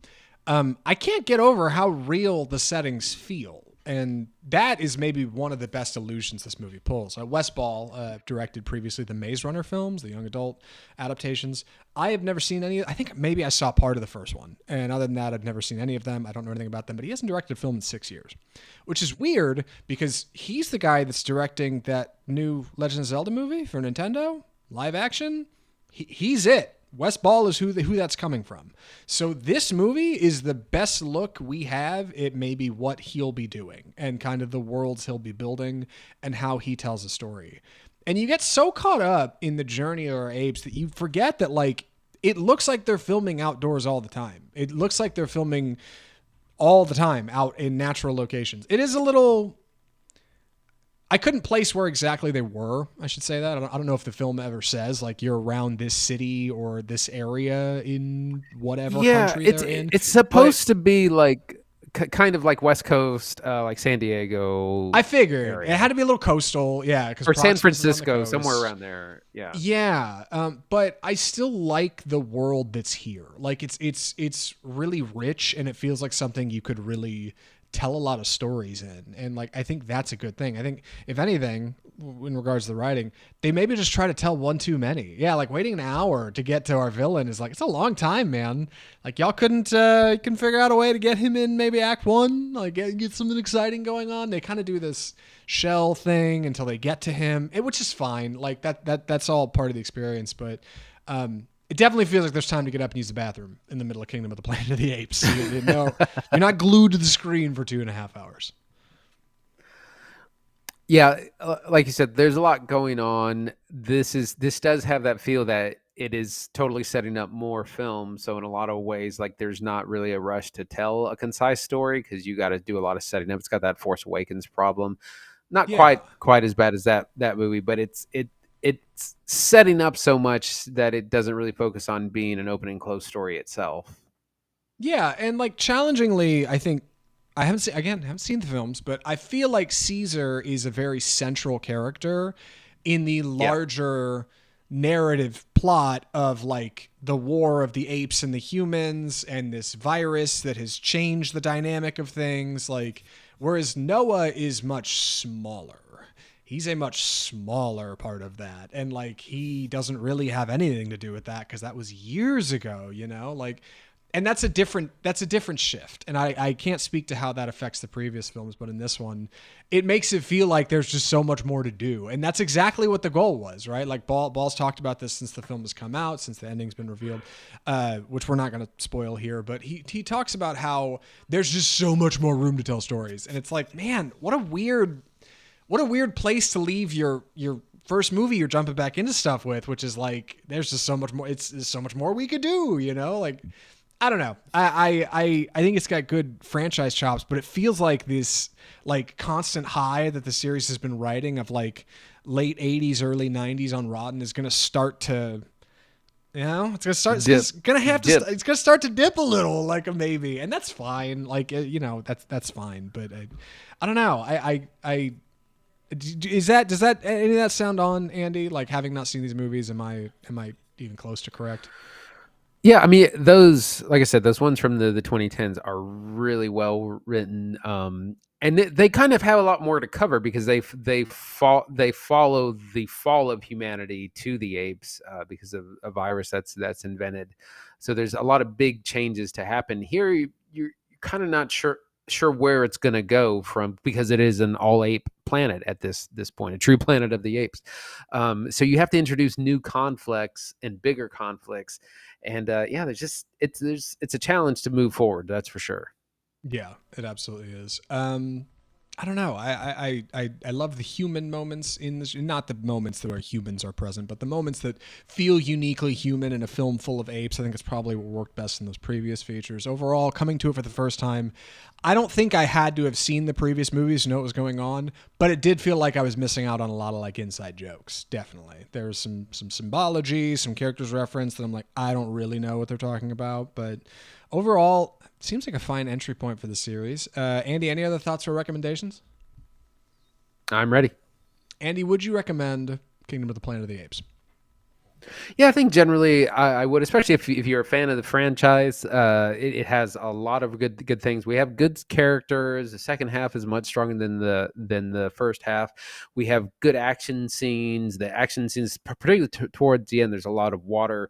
I can't get over how real the settings feel. And that is maybe one of the best illusions this movie pulls. Wes Ball directed previously the Maze Runner films, the young adult adaptations. I have never seen any. I think maybe I saw part of the first one. And other than that, I've never seen any of them. I don't know anything about them. But he hasn't directed a film in 6 years, which is weird because he's the guy that's directing that new Legend of Zelda movie for Nintendo, live action. He's it. Wes Ball is who that's coming from. So this movie is the best look we have at maybe what he'll be doing and kind of the worlds he'll be building and how he tells a story. And you get so caught up in the journey of our apes that you forget that, like, it looks like they're filming outdoors all the time. It looks like they're filming all the time out in natural locations. It is a little... I couldn't place where exactly they were. I should say that. I don't know if the film ever says, like, you're around this city or this area in whatever country they're in. It's supposed to be like kind of like West Coast, like San Diego. I figured area. it had to be a little coastal, yeah, or San Francisco, somewhere around there. Yeah, yeah. But I still like the world that's here. Like it's really rich, and it feels like something you could really tell a lot of stories in. And like, I think that's a good thing. I think if anything, in regards to the writing, they maybe just try to tell one too many. Yeah. Like waiting an hour to get to our villain is like, it's a long time, man. Like y'all couldn't figure out a way to get him in maybe act one, like get something exciting going on. They kind of do this shell thing until they get to him, which is fine. Like that's all part of the experience. But, it definitely feels like there's time to get up and use the bathroom in the middle of Kingdom of the Planet of the Apes. You're not glued to the screen for 2.5 hours. Yeah, like you said, there's a lot going on. This does have that feel that it is totally setting up more film. So in a lot of ways, like there's not really a rush to tell a concise story because you got to do a lot of setting up. It's got that Force Awakens problem. Not quite as bad as that movie, but it's setting up so much that it doesn't really focus on being an open and close story itself. Yeah, and like challengingly, I think I haven't seen the films, but I feel like Caesar is a very central character in the larger narrative plot of like the war of the apes and the humans and this virus that has changed the dynamic of things. Like, whereas Noah is much smaller. He's a much smaller part of that. And like, he doesn't really have anything to do with that because that was years ago, you know, like, and that's a different shift. And I can't speak to how that affects the previous films, but in this one, it makes it feel like there's just so much more to do. And that's exactly what the goal was, right? Like Ball's talked about this since the film has come out, since the ending's been revealed, which we're not going to spoil here, but he talks about how there's just so much more room to tell stories. And it's like, man, what a weird place to leave your first movie you're jumping back into stuff with, which is like, there's just so much more. There's so much more we could do, you know? Like, I don't know. I think it's got good franchise chops, but it feels like this like constant high that the series has been riding of like late 80s, early 90s on Rotten is going to start to, you know, it's going to start to dip a little, like a maybe. And that's fine. Like, you know, that's fine. But I don't know. Does that any of that sound on, Andy? Like, having not seen these movies, am I even close to correct? Yeah, I mean, those, like I said, those ones from the 2010s are really well written, and they kind of have a lot more to cover because they follow the fall of humanity to the apes because of a virus that's invented. So there's a lot of big changes to happen here. You're kind of not sure where it's going to go from because it is an all ape planet at this point, a true planet of the apes. So you have to introduce new conflicts and bigger conflicts. And there's a challenge to move forward. That's for sure. Yeah, it absolutely is. I don't know. I love the human moments in this, not the moments where humans are present, but the moments that feel uniquely human in a film full of apes. I think it's probably what worked best in those previous features. Overall, coming to it for the first time, I don't think I had to have seen the previous movies to know what was going on, but it did feel like I was missing out on a lot of like inside jokes. Definitely. There's some symbology, some characters referenced that I'm like, I don't really know what they're talking about, but overall, seems like a fine entry point for the series. Andy, any other thoughts or recommendations? I'm ready. Andy, would you recommend Kingdom of the Planet of the Apes? Yeah, I think generally I would, especially if you're a fan of the franchise. It has a lot of good things. We have good characters. The second half is much stronger than the first half. We have good action scenes. The action scenes, particularly towards the end, there's a lot of water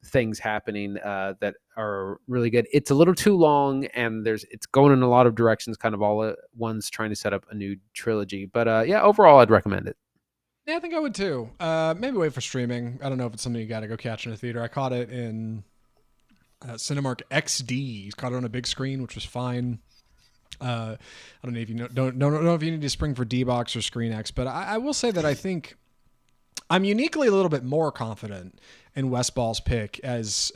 things happening that are really good. It's a little too long, and it's going in a lot of directions, kind of all at once, trying to set up a new trilogy. But yeah, overall, I'd recommend it. Yeah, I think I would too. Maybe wait for streaming. I don't know if it's something you got to go catch in a theater. I caught it in Cinemark XD. Caught it on a big screen, which was fine. I don't know if you don't know if you need to spring for D box or Screen X, but I will say that I think I'm uniquely a little bit more confident in Wes Ball's pick as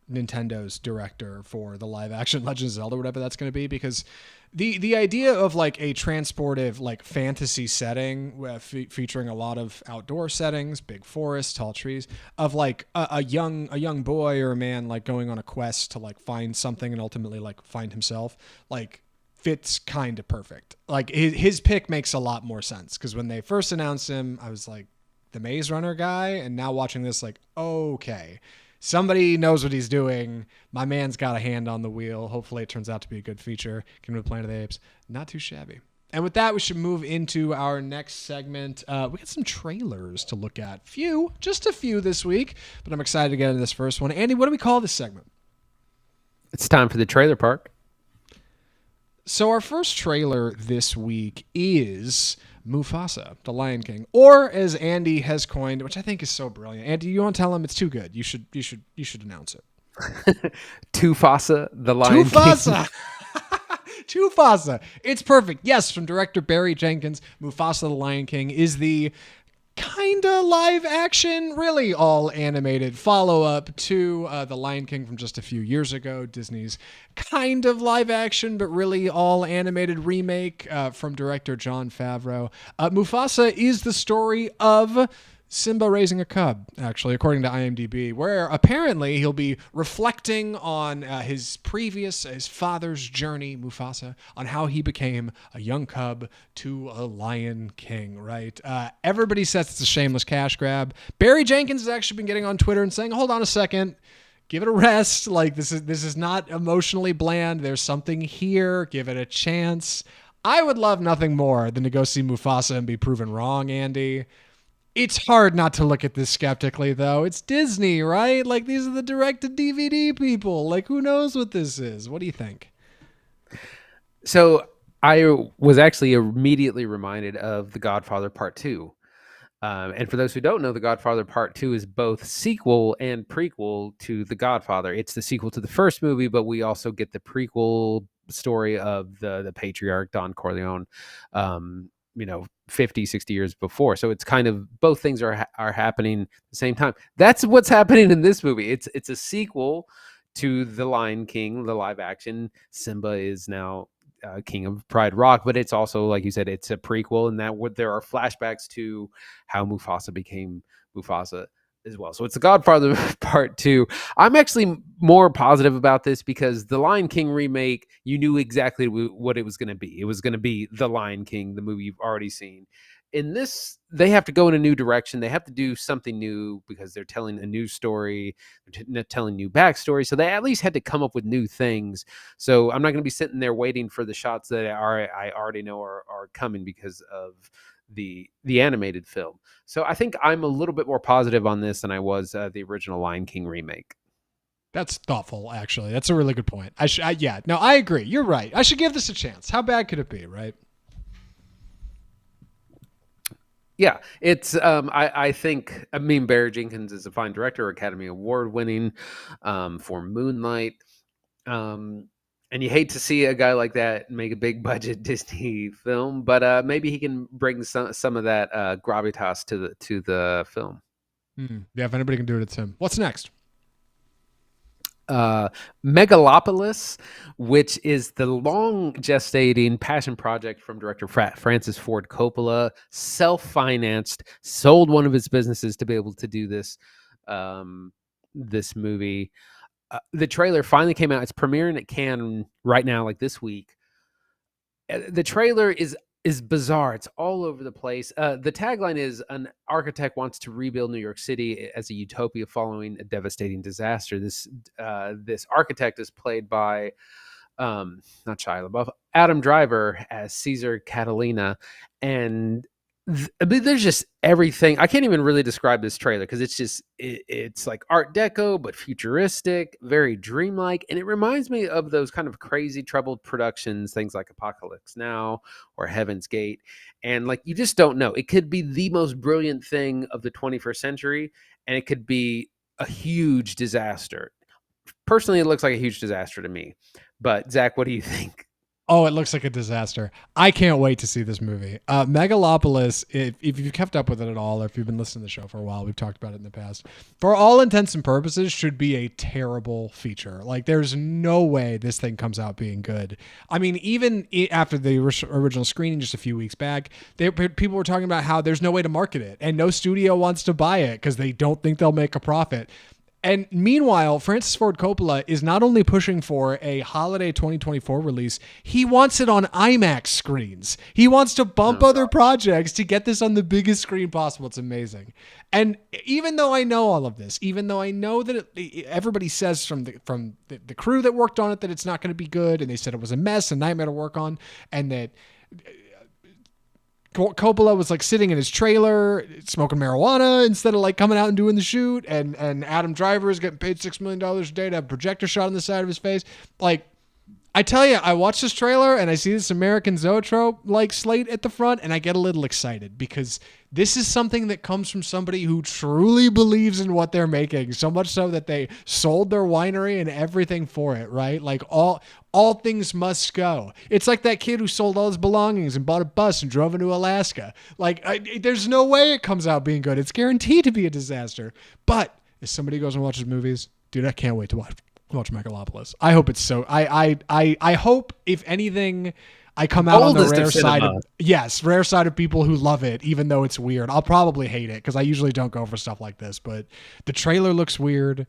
Nintendo's director for the live action Legend of Zelda, whatever that's going to be, because the idea of like a transportive like fantasy setting featuring a lot of outdoor settings, big forests, tall trees, of like a young boy or a man like going on a quest to like find something and ultimately like find himself, like fits kind of perfect. Like his pick makes a lot more sense, because when they first announced him, I was like, the Maze Runner guy, and now watching this, like, okay, somebody knows what he's doing. My man's got a hand on the wheel. Hopefully it turns out to be a good feature. Kingdom of the Planet of the Apes, not too shabby. And with that, we should move into our next segment. We got some trailers to look at. Just a few this week, but I'm excited to get into this first one. Andy, what do we call this segment? It's time for the trailer park. So our first trailer this week is Mufasa, the Lion King, or as Andy has coined, which I think is so brilliant. Andy, you want to tell him it's too good? You should announce it. Tufasa, the Lion Tufasa. King. Tufasa. It's perfect. Yes, from director Barry Jenkins, Mufasa, the Lion King is the kind of live action, really all animated follow up to The Lion King from just a few years ago. Disney's kind of live action, but really all animated remake from director Jon Favreau. Mufasa is the story of Simba raising a cub, actually, according to IMDb, where apparently he'll be reflecting on his father's journey, Mufasa, on how he became a young cub to a Lion King, right? Everybody says it's a shameless cash grab. Barry Jenkins has actually been getting on Twitter and saying, hold on a second, give it a rest. Like, this is not emotionally bland. There's something here. Give it a chance. I would love nothing more than to go see Mufasa and be proven wrong, Andy. It's hard not to look at this skeptically, though. It's Disney, right? Like, these are the direct-to-DVD people. Like, who knows what this is? What do you think? So I was actually immediately reminded of The Godfather Part 2. And for those who don't know, The Godfather Part 2 is both sequel and prequel to The Godfather. It's the sequel to the first movie, but we also get the prequel story of the patriarch, Don Corleone, 50, 60 years before. So it's kind of both things are happening at the same time. That's what's happening in this movie. It's a sequel to The Lion King, the live action. Simba is now King of Pride Rock, but it's also, like you said, it's a prequel, and that there are flashbacks to how Mufasa became Mufasa as well. So it's The Godfather Part 2. I'm actually more positive about this because the Lion King remake, you knew exactly what it was going to be. It was going to be The Lion King, the movie you've already seen. In this, they have to go in a new direction. They have to do something new because they're telling a new story, they're telling new backstory. So they at least had to come up with new things. So I'm not going to be sitting there waiting for the shots that I already know are coming because of the animated film. So I think I'm a little bit more positive on this than I was the original Lion King remake. That's thoughtful, actually. That's a really good point. I agree. You're right. I should give this a chance. How bad could it be, right? Yeah, it's. I think. I mean, Barry Jenkins is a fine director, Academy Award winning for Moonlight. And you hate to see a guy like that make a big budget Disney film, but maybe he can bring some of that gravitas to the film. Yeah, if anybody can do it, it's him. What's next? Megalopolis, which is the long gestating passion project from director Francis Ford Coppola, self-financed, sold one of his businesses to be able to do this this movie. The trailer finally came out. It's premiering at Cannes right now, like this week. The trailer is is bizarre. It's all over the place. The tagline is an architect wants to rebuild New York City as a utopia following a devastating disaster. This architect is played by not Shia LaBeouf, Adam Driver as Caesar Catalina, and I mean, there's just everything. I can't even really describe this trailer because it's like Art Deco but futuristic, very dreamlike, and it reminds me of those kind of crazy troubled productions, things like Apocalypse Now or Heaven's Gate, and like you just don't know. It could be the most brilliant thing of the 21st century, and it could be a huge disaster. Personally, it looks like a huge disaster to me. But Zach, what do you think? Oh, it looks like a disaster. I can't wait to see this movie. Megalopolis, if you've kept up with it at all, or if you've been listening to the show for a while, we've talked about it in the past, for all intents and purposes, should be a terrible feature. Like, there's no way this thing comes out being good. I mean, even after the original screening just a few weeks back, people were talking about how there's no way to market it, and no studio wants to buy it because they don't think they'll make a profit. And meanwhile, Francis Ford Coppola is not only pushing for a holiday 2024 release, he wants it on IMAX screens. He wants to bump other projects to get this on the biggest screen possible. It's amazing. And even though I know all of this, even though I know that everybody says from the crew that worked on it that it's not going to be good, and they said it was a mess, a nightmare to work on, and that Coppola was like sitting in his trailer smoking marijuana instead of like coming out and doing the shoot, and Adam Driver is getting paid $6 million a day to have a projector shot on the side of his face. Like, I tell you, I watch this trailer and I see this American Zoetrope like slate at the front, and I get a little excited because this is something that comes from somebody who truly believes in what they're making, so much so that they sold their winery and everything for it, right? Like all things must go. It's like that kid who sold all his belongings and bought a bus and drove into Alaska. Like, there's no way it comes out being good. It's guaranteed to be a disaster. But if somebody goes and watches movies, dude, I can't wait to watch Megalopolis. I hope it's so. I hope, if anything, I come out on the rare side of rare side of people who love it, even though it's weird. I'll probably hate it because I usually don't go for stuff like this. But the trailer looks weird.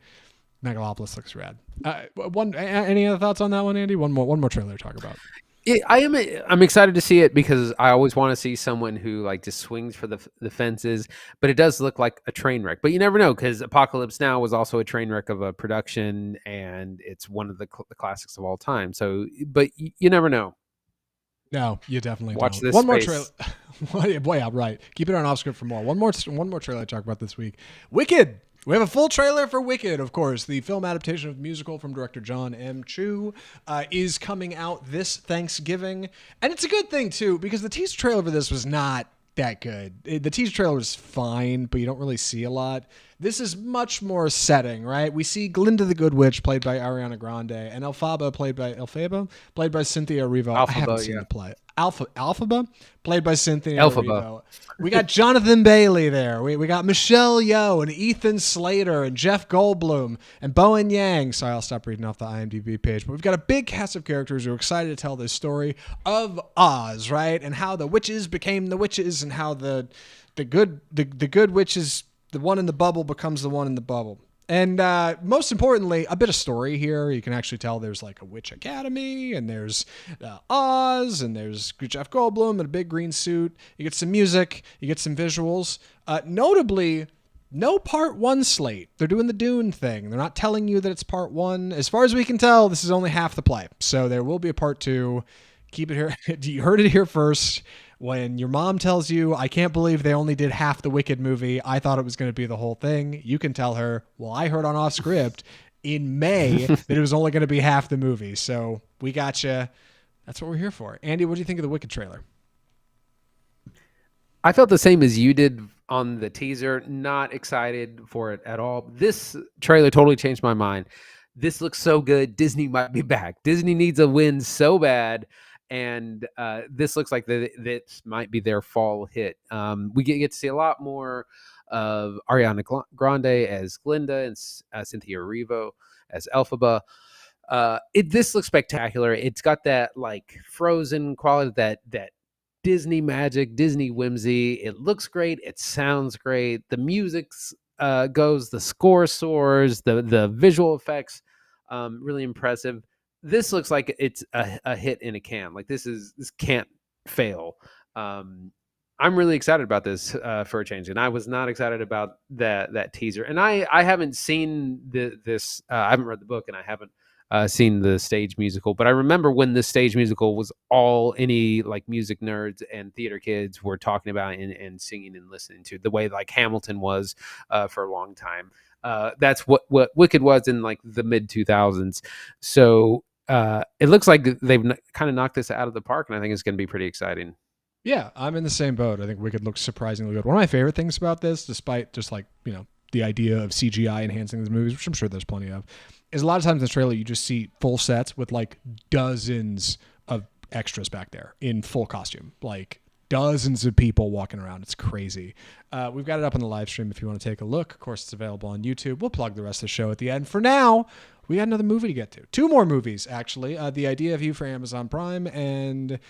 Megalopolis looks rad. Any other thoughts on that one, Andy? One more trailer to talk about. I'm excited to see it because I always want to see someone who like just swings for the fences, but it does look like a train wreck. But you never know, because Apocalypse Now was also a train wreck of a production, and it's one of the classics of all time. So, but you never know. No, you definitely watch don't. This one space. More trailer. Boy, yeah, right. Keep it on off script for more. One more trailer to talk about this week. Wicked. We have a full trailer for Wicked, of course. The film adaptation of the musical from director John M. Chu is coming out this Thanksgiving. And it's a good thing, too, because the teaser trailer for this was not that good. The teaser trailer was fine, but you don't really see a lot. This is much more setting, right? We see Glinda the Good Witch, played by Ariana Grande, and Elphaba, played by Cynthia Erivo. I haven't seen the play. Elphaba, played by Cynthia Erivo. We got Jonathan Bailey there. We got Michelle Yeoh and Ethan Slater and Jeff Goldblum and Bowen Yang. Sorry, I'll stop reading off the IMDb page. But we've got a big cast of characters who are excited to tell this story of Oz, right? And how the witches became the witches, and how the good witches, the one in the bubble becomes the one in the bubble. And most importantly, a bit of story here. You can actually tell there's like a witch academy, and there's Oz, and there's Jeff Goldblum in a big green suit. You get some music, you get some visuals. Notably, no part one slate. They're doing the Dune thing. They're not telling you that it's part one. As far as we can tell, this is only half the play. So there will be a part two. Keep it here. You heard it here first. When your mom tells you, I can't believe they only did half the Wicked movie, I thought it was going to be the whole thing, you can tell her, well, I heard on Off Script in May that it was only going to be half the movie. So we got you. That's what we're here for. Andy, what do you think of the Wicked trailer? I felt the same as you did on the teaser. Not excited for it at all. This trailer totally changed my mind. This looks so good. Disney might be back. Disney needs a win so bad. And this looks like this might be their fall hit. We get to see a lot more of Ariana Grande as Glinda and Cynthia Erivo as Elphaba. This looks spectacular. It's got that like Frozen quality, that Disney magic, Disney whimsy. It looks great. It sounds great. The music goes. The score soars. The visual effects really impressive. This looks like it's a hit in a can. Like this can't fail. I'm really excited about this for a change, and I was not excited about that teaser. And I haven't seen this. I haven't read the book, and I haven't seen the stage musical. But I remember when the stage musical was all any like music nerds and theater kids were talking about and singing and listening to, the way like Hamilton was for a long time. That's what Wicked was in like the mid 2000s. So it looks like they've kind of knocked this out of the park, and I think it's going to be pretty exciting. Yeah, I'm in the same boat. I think Wicked looks surprisingly good. One of my favorite things about this, despite just like, the idea of CGI enhancing these movies, which I'm sure there's plenty of, is a lot of times in the trailer you just see full sets with like dozens of extras back there in full costume. Like dozens of people walking around. It's crazy. We've got it up on the live stream if you want to take a look. Of course, it's available on YouTube. We'll plug the rest of the show at the end. For now, we got another movie to get to. Two more movies, actually. The Idea of You for Amazon Prime and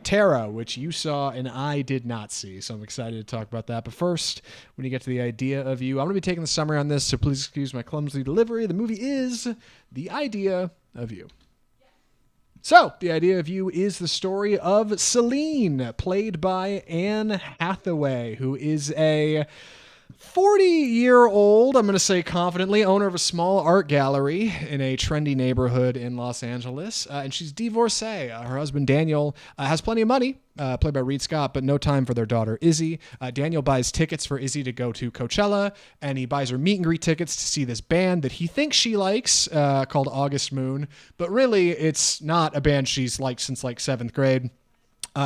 Terra, which you saw and I did not see. So I'm excited to talk about that. But first, when you get to The Idea of You, I'm going to be taking the summary on this, so please excuse my clumsy delivery. The movie is The Idea of You. So, The Idea of You is the story of Celine, played by Anne Hathaway, who is a 40-year-old, I'm going to say confidently, owner of a small art gallery in a trendy neighborhood in Los Angeles. And she's divorcee. Her husband, Daniel, has plenty of money, played by Reed Scott, but no time for their daughter, Izzy. Daniel buys tickets for Izzy to go to Coachella, and he buys her meet and greet tickets to see this band that he thinks she likes, called August Moon. But really, it's not a band she's liked since like 7th grade.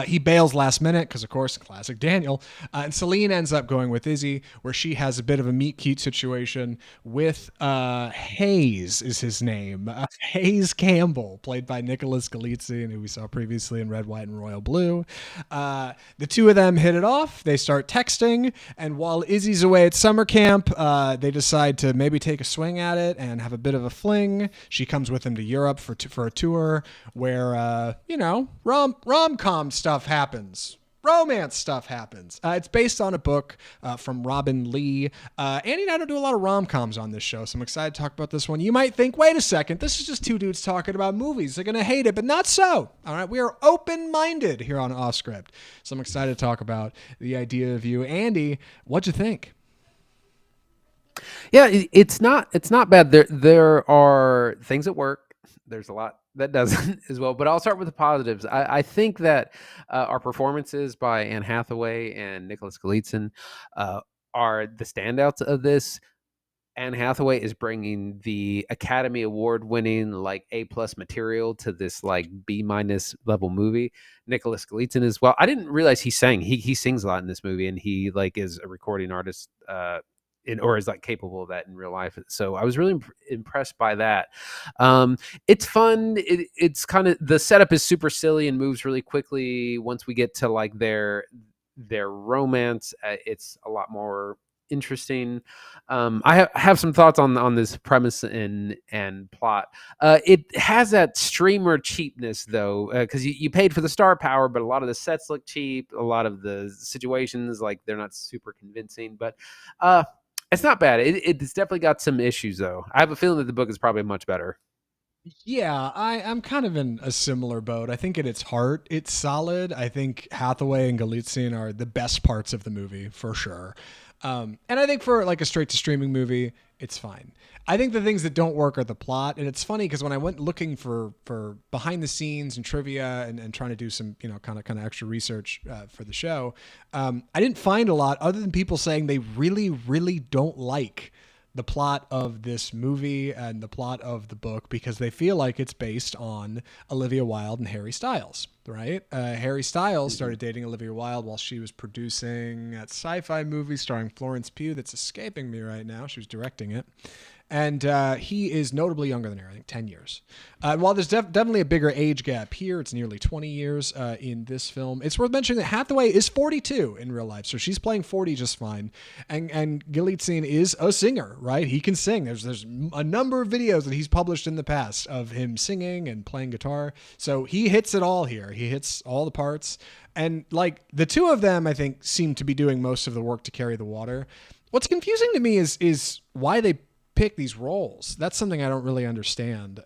He bails last minute because, of course, classic Daniel. And Celine ends up going with Izzy, where she has a bit of a meet-cute situation with Hayes is his name. Hayes Campbell, played by Nicholas Galitzine, who we saw previously in Red, White, and Royal Blue. The two of them hit it off. They start texting. And while Izzy's away at summer camp, they decide to maybe take a swing at it and have a bit of a fling. She comes with him to Europe for a tour where, rom-com stuff happens. Romance stuff happens. It's based on a book from Robin Lee. Andy and I don't do a lot of rom-coms on this show, so I'm excited to talk about this one. You might think, wait a second, this is just two dudes talking about movies. They're going to hate it, but not so. All right, we are open-minded here on Off Script, so I'm excited to talk about The Idea of You. Andy, what'd you think? Yeah, it's not bad. There are things that work. There's a lot that doesn't as well. But I'll start with the positives. I think that our performances by Anne Hathaway and Nicholas Galitzine are the standouts of this. Anne Hathaway is bringing the Academy Award winning like A+ material to this like B- level movie. Nicholas Galitzine as well. I didn't realize he sang. He sings a lot in this movie, and he like is a recording artist. Or is like capable of that in real life. So I was really impressed by that. It's fun. It's kind of, the setup is super silly and moves really quickly. Once we get to like their romance, it's a lot more interesting. I have some thoughts on this premise and plot. It has that streamer cheapness though, because you paid for the star power, but a lot of the sets look cheap. A lot of the situations, like, they're not super convincing, but it's not bad. It's definitely got some issues, though. I have a feeling that the book is probably much better. Yeah, I'm kind of in a similar boat. I think at its heart, it's solid. I think Hathaway and Galitzine are the best parts of the movie, for sure. And I think for like a straight-to-streaming movie, it's fine. I think the things that don't work are the plot. And it's funny because when I went looking for behind the scenes and trivia and trying to do some, kind of extra research for the show, I didn't find a lot other than people saying they really, really don't like the plot of this movie and the plot of the book because they feel like it's based on Olivia Wilde and Harry Styles, right? Harry Styles started dating Olivia Wilde while she was producing that sci-fi movie starring Florence Pugh that's escaping me right now. She was directing it. And he is notably younger than her, I think 10 years. While there's definitely a bigger age gap here, it's nearly 20 years in this film. It's worth mentioning that Hathaway is 42 in real life, so she's playing 40 just fine. And Galitzine is a singer, right? He can sing. There's a number of videos that he's published in the past of him singing and playing guitar. So he hits it all here. He hits all the parts. And like the two of them, I think, seem to be doing most of the work to carry the water. What's confusing to me is why they pick these roles. That's something I don't really understand.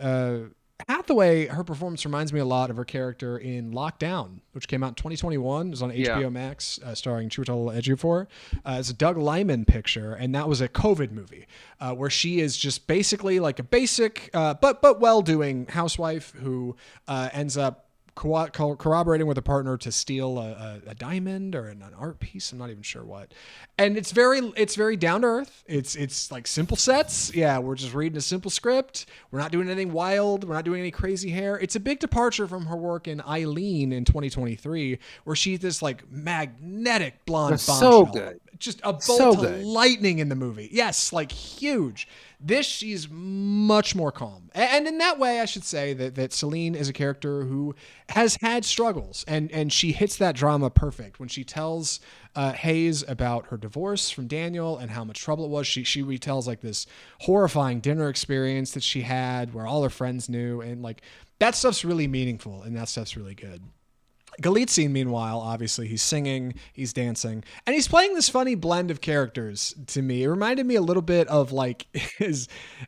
Hathaway, her performance reminds me a lot of her character in Lockdown, which came out in 2021. It was on HBO Max, starring Chiwetel Ejiofor. It's a Doug Liman picture, and that was a COVID movie where she is just basically like a basic but well-doing housewife who ends up corroborating with a partner to steal a diamond or an art piece. I'm not even sure what. And it's very down to earth. It's like simple sets. Yeah, we're just reading a simple script. We're not doing anything wild. We're not doing any crazy hair. It's a big departure from her work in Eileen in 2023, where she's this like magnetic blonde bombshell. So good. Just a bolt of lightning in the movie. Yes, like huge. This, she's much more calm. And in that way, I should say that Celine is a character who has had struggles, and she hits that drama perfect. When she tells Hayes about her divorce from Daniel and how much trouble it was, she retells like this horrifying dinner experience that she had where all her friends knew, and like that stuff's really meaningful, and that stuff's really good. Galitzine, meanwhile, obviously, he's singing, he's dancing, and he's playing this funny blend of characters to me. It reminded me a little bit of like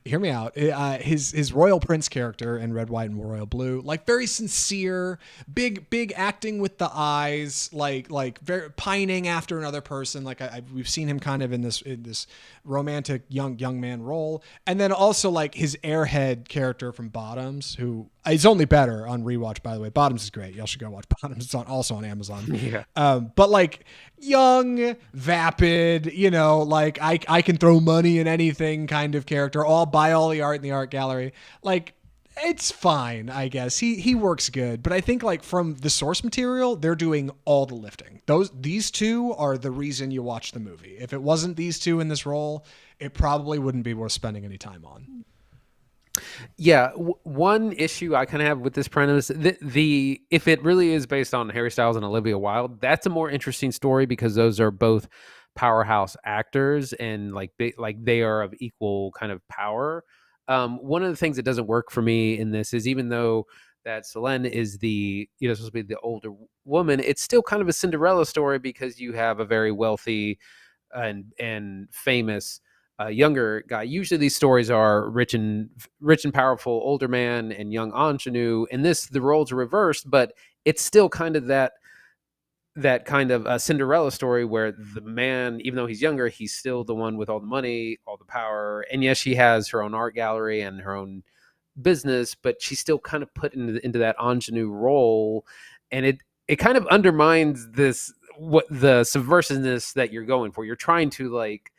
hear me out, his Royal Prince character in Red, White, and Royal Blue. Like very sincere, big acting with the eyes, like very pining after another person. Like we've seen him kind of in this romantic young man role, and then also like his airhead character from Bottoms, who is only better on rewatch, by the way. Bottoms is great. Y'all should go watch Bottoms. It's also on Amazon. Yeah. But like young, vapid, like I can throw money in anything kind of character. I'll buy all the art in the art gallery. Like it's fine, I guess. He works good, but I think like from the source material, they're doing all the lifting. These two are the reason you watch the movie. If it wasn't these two in this role, it probably wouldn't be worth spending any time on. Yeah, one issue I kind of have with this premise, the if it really is based on Harry Styles and Olivia Wilde, that's a more interesting story because those are both powerhouse actors and like they are of equal kind of power. One of the things that doesn't work for me in this is even though that Selene is the supposed to be the older woman, it's still kind of a Cinderella story because you have a very wealthy and famous younger guy. Usually these stories are rich and powerful older man and young ingenue. In this, the roles are reversed, but it's still kind of that kind of a Cinderella story where the man, even though he's younger, he's still the one with all the money, all the power. And yes, she has her own art gallery and her own business, but she's still kind of put into that ingenue role. And it kind of undermines what the subversiveness that you're going for. You're trying to like,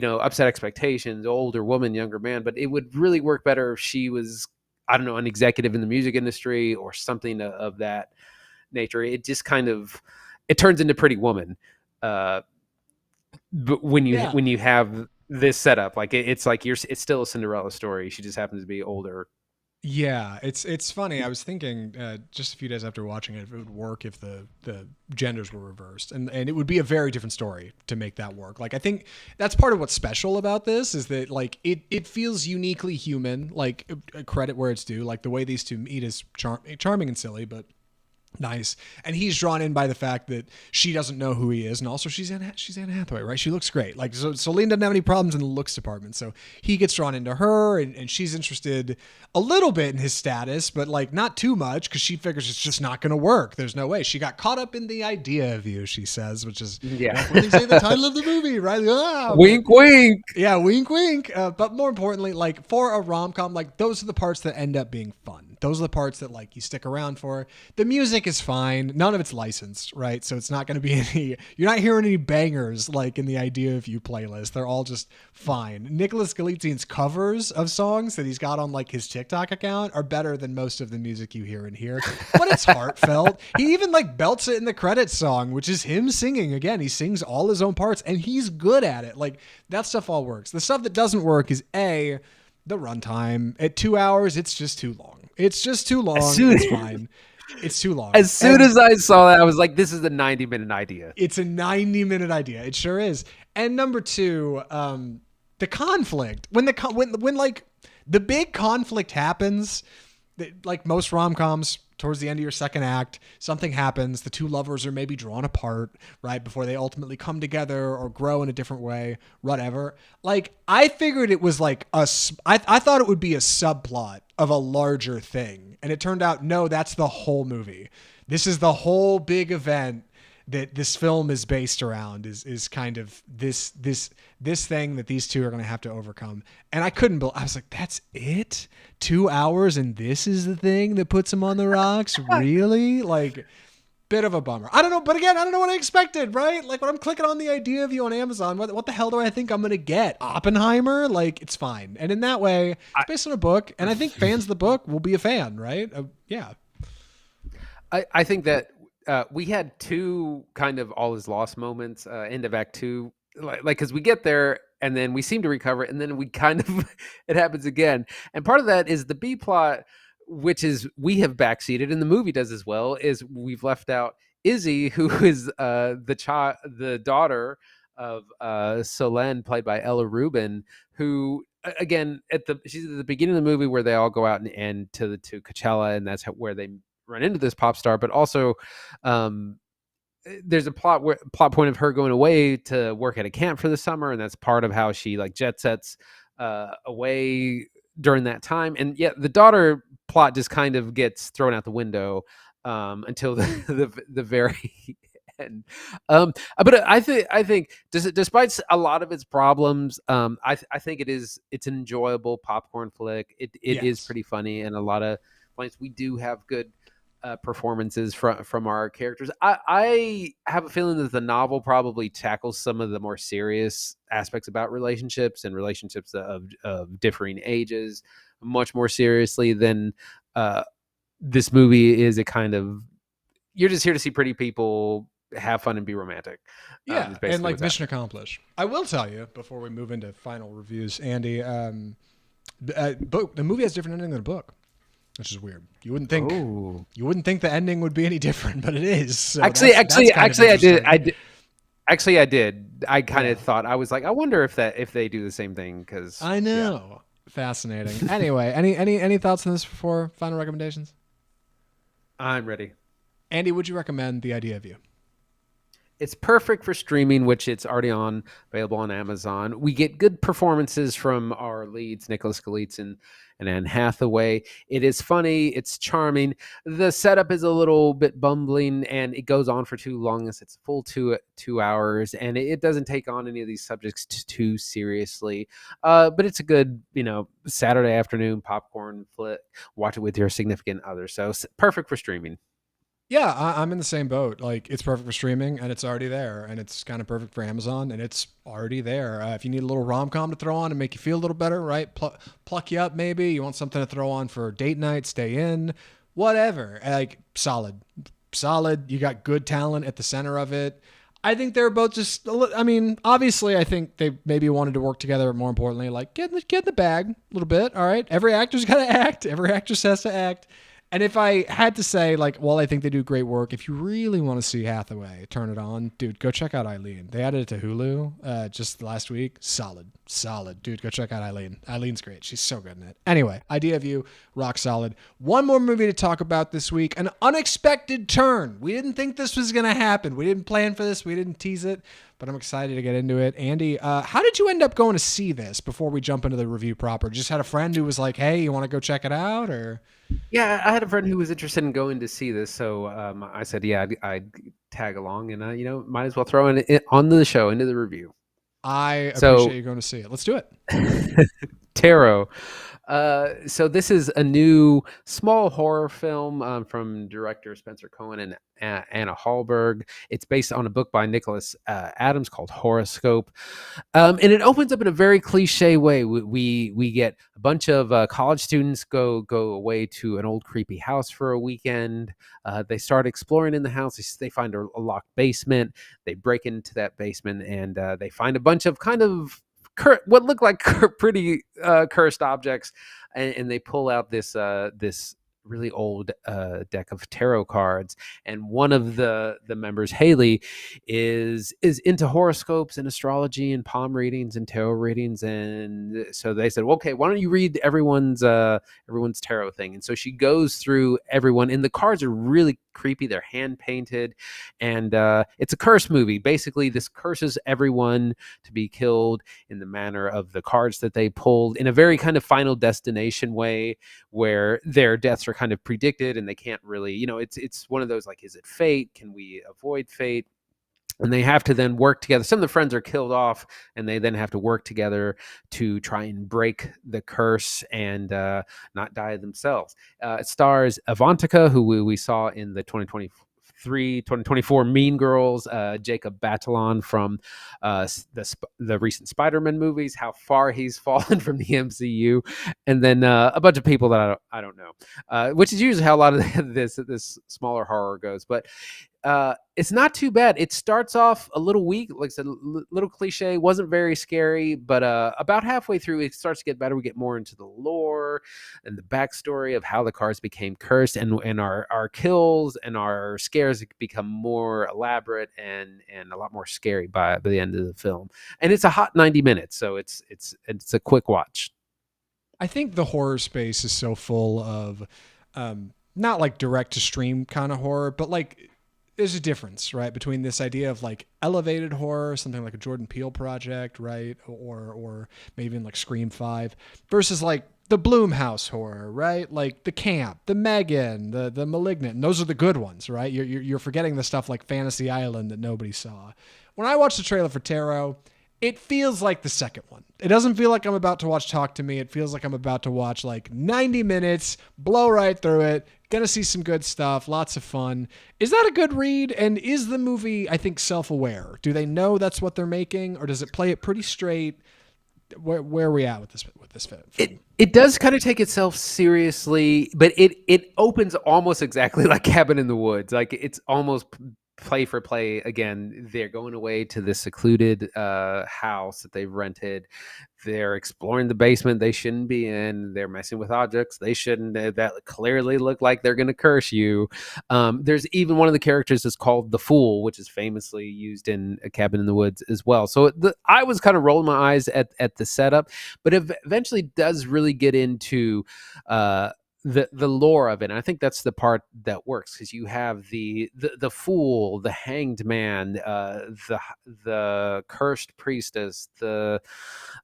upset expectations, older woman, younger man, but it would really work better if she was, I don't know, an executive in the music industry or something of that nature. It just kind of, it turns into Pretty Woman. But when you have this setup, like it's like it's still a Cinderella story. She just happens to be older. Yeah, it's funny. I was thinking just a few days after watching it, if it would work if the genders were reversed, and it would be a very different story to make that work. Like I think that's part of what's special about this is that like it feels uniquely human. Like credit where it's due. Like the way these two meet is charming and silly, but nice. And he's drawn in by the fact that she doesn't know who he is, and also she's Anne Hathaway, right? She looks great. Like so Celine doesn't have any problems in the looks department, so he gets drawn into her, and she's interested a little bit in his status, but like not too much because she figures it's just not going to work. There's no way. She got caught up in the idea of you, she says, which is what they say the title of the movie, right? Wink, wink. Yeah, wink, wink. But more importantly, like for a rom-com, like those are the parts that end up being fun. Those are the parts that like you stick around for. The music is fine. None of it's licensed, right? So it's not going to be you're not hearing any bangers like in the Idea of You playlist. They're all just fine. Nicholas Galitzine's covers of songs that he's got on like his TikTok account are better than most of the music you hear in here, but it's heartfelt. He even like belts it in the credits song, which is him singing. Again, he sings all his own parts and he's good at it. Like that stuff all works. The stuff that doesn't work is the runtime. At 2 hours, it's just too long. It's just too long. It's fine. It's too long. As soon as I saw that, I was like, this is a 90-minute idea. It's a 90-minute idea. It sure is. And number two, the conflict. When like the big conflict happens, like most rom-coms towards the end of your second act, something happens. The two lovers are maybe drawn apart, right? Before they ultimately come together or grow in a different way, whatever. Like, I figured it was like I thought it would be a subplot of a larger thing. And it turned out, no, that's the whole movie. This is the whole big event that this film is based around, is kind of this thing that these two are going to have to overcome. And I couldn't believe, I was like, that's it? 2 hours and this is the thing that puts him on the rocks? Really? Like, bit of a bummer. I don't know, but again, I don't know what I expected, right? Like, when I'm clicking on the idea of you on Amazon, what the hell do I think I'm going to get? Oppenheimer? Like, it's fine. And in that way, it's based on a book, and I think fans of the book will be a fan, right? Yeah. I think that we had two kind of all is lost moments, end of Act 2, like because we get there and then we seem to recover, and then we kind of it happens again. And part of that is the B plot, which is we have backseated, and the movie does as well. Is we've left out Izzy, who is the daughter of Solène, played by Ella Rubin, who again she's at the beginning of the movie where they all go out and to Coachella, and that's where they run into this pop star, but also there's a plot point of her going away to work at a camp for the summer, and that's part of how she like jet sets away during that time. And yet the daughter plot just kind of gets thrown out the window until the very end. But I think despite a lot of its problems, I think it's an enjoyable popcorn flick. It is pretty funny, and a lot of points we do have good performances from our characters. I have a feeling that the novel probably tackles some of the more serious aspects about relationships and relationships of differing ages much more seriously than this movie is. A kind of, you're just here to see pretty people have fun and be romantic. Yeah, and like mission accomplished. I will tell you before we move into final reviews, Andy, the movie has a different ending than the book, which is weird. You wouldn't think the ending would be any different, but it is. So actually, I did. I kind of thought, I was like, I wonder if they do the same thing, because I know. Fascinating. Anyway, any thoughts on this before final recommendations? I'm ready. Andy, would you recommend The Idea of You? It's perfect for streaming, which it's already available on Amazon. We get good performances from our leads, Nicholas Scalise and Anne Hathaway. It is funny. It's charming. The setup is a little bit bumbling, and it goes on for too long. It's a full 2 hours, and it doesn't take on any of these subjects too seriously. But it's a good, Saturday afternoon popcorn flick. Watch it with your significant other. So perfect for streaming. Yeah, I'm in the same boat. Like, it's perfect for streaming, and it's already there, and it's kind of perfect for Amazon, and it's already there. If you need a little rom-com to throw on and make you feel a little better, right? Pluck you up, maybe. You want something to throw on for date night, stay in, whatever. Like, solid. You got good talent at the center of it. I think they're both just, obviously, I think they maybe wanted to work together, but more importantly, like, get in the bag a little bit, all right? Every actor's got to act. Every actress has to act. And if I had to say, like, well, I think they do great work. If you really want to see Hathaway, turn it on. Dude, go check out Eileen. They added it to Hulu just last week. Solid. Dude, go check out Eileen. Eileen's great. She's so good in it. Anyway, Idea of You, rock solid. One more movie to talk about this week. An unexpected turn. We didn't think this was going to happen. We didn't plan for this. We didn't tease it. But I'm excited to get into it. Andy, how did you end up going to see this before we jump into the review proper? Just had a friend who was like, hey, you want to go check it out? Or... Yeah, I had a friend who was interested in going to see this, so I said, yeah, I'd tag along, and might as well throw it on the show, into the review. I appreciate you going to see it. Let's do it. Tarot. So this is a new small horror film from director Spenser Cohen and Anna Halberg. It's based on a book by Nicholas Adams called Horoscope, and it opens up in a very cliche way. We get a bunch of college students go away to an old creepy house for a weekend. They start exploring in the house. They find a locked basement. They break into that basement, and they find a bunch of kind of what look like pretty cursed objects, and they pull out this really old deck of tarot cards, and one of the members, Haley, is into horoscopes and astrology and palm readings and tarot readings, and so they said, well, okay, why don't you read everyone's tarot thing? And so she goes through everyone, and the cards are really creepy. They're hand painted, and it's a curse movie. Basically, this curses everyone to be killed in the manner of the cards that they pulled, in a very kind of Final Destination way, where their deaths are kind of predicted, and they can't really, it's one of those, like, is it fate? Can we avoid fate? And they have to then work together. Some of the friends are killed off, and they then have to work together to try and break the curse and not die themselves. It stars Avantika, who we saw in the 2024 Mean Girls, Jacob Batalon from the recent Spider-Man movies, how far he's fallen from the MCU, and then a bunch of people that I don't know, which is usually how a lot of this smaller horror goes. But it's not too bad. It starts off a little weak, like I said, little cliche, wasn't very scary, but about halfway through, it starts to get better. We get more into the lore and the backstory of how the cars became cursed, and our kills and our scares become more elaborate and a lot more scary by the end of the film. And it's a hot 90 minutes, so it's a quick watch. I think the horror space is so full of not like direct to stream kind of horror, but like there's a difference, right, between this idea of like elevated horror, something like a Jordan Peele project, right, or maybe even like Scream 5, versus like the Blumhouse horror, right, like the Camp, the Megan, the Malignant, and those are the good ones, right? You're forgetting the stuff like Fantasy Island that nobody saw. When I watched the trailer for Tarot, it feels like the second one. It doesn't feel like I'm about to watch Talk to Me. It feels like I'm about to watch like 90 minutes, blow right through it. Gonna see some good stuff, lots of fun. Is that a good read? And is the movie, I think, self-aware? Do they know that's what they're making, or does it play it pretty straight? Where are we at with this film? It does kind of take itself seriously, but it opens almost exactly like Cabin in the Woods. Like, it's almost play for play again. They're going away to this secluded house that they've rented. They're exploring the basement they shouldn't be in. They're messing with objects they shouldn't, that clearly look like they're going to curse you. There's even one of the characters is called the Fool, which is famously used in A Cabin in the Woods as well. So I was kind of rolling my eyes at the setup, but it eventually does really get into the lore of it. And I think that's the part that works, because you have the Fool, the Hanged Man, the Cursed Priestess, the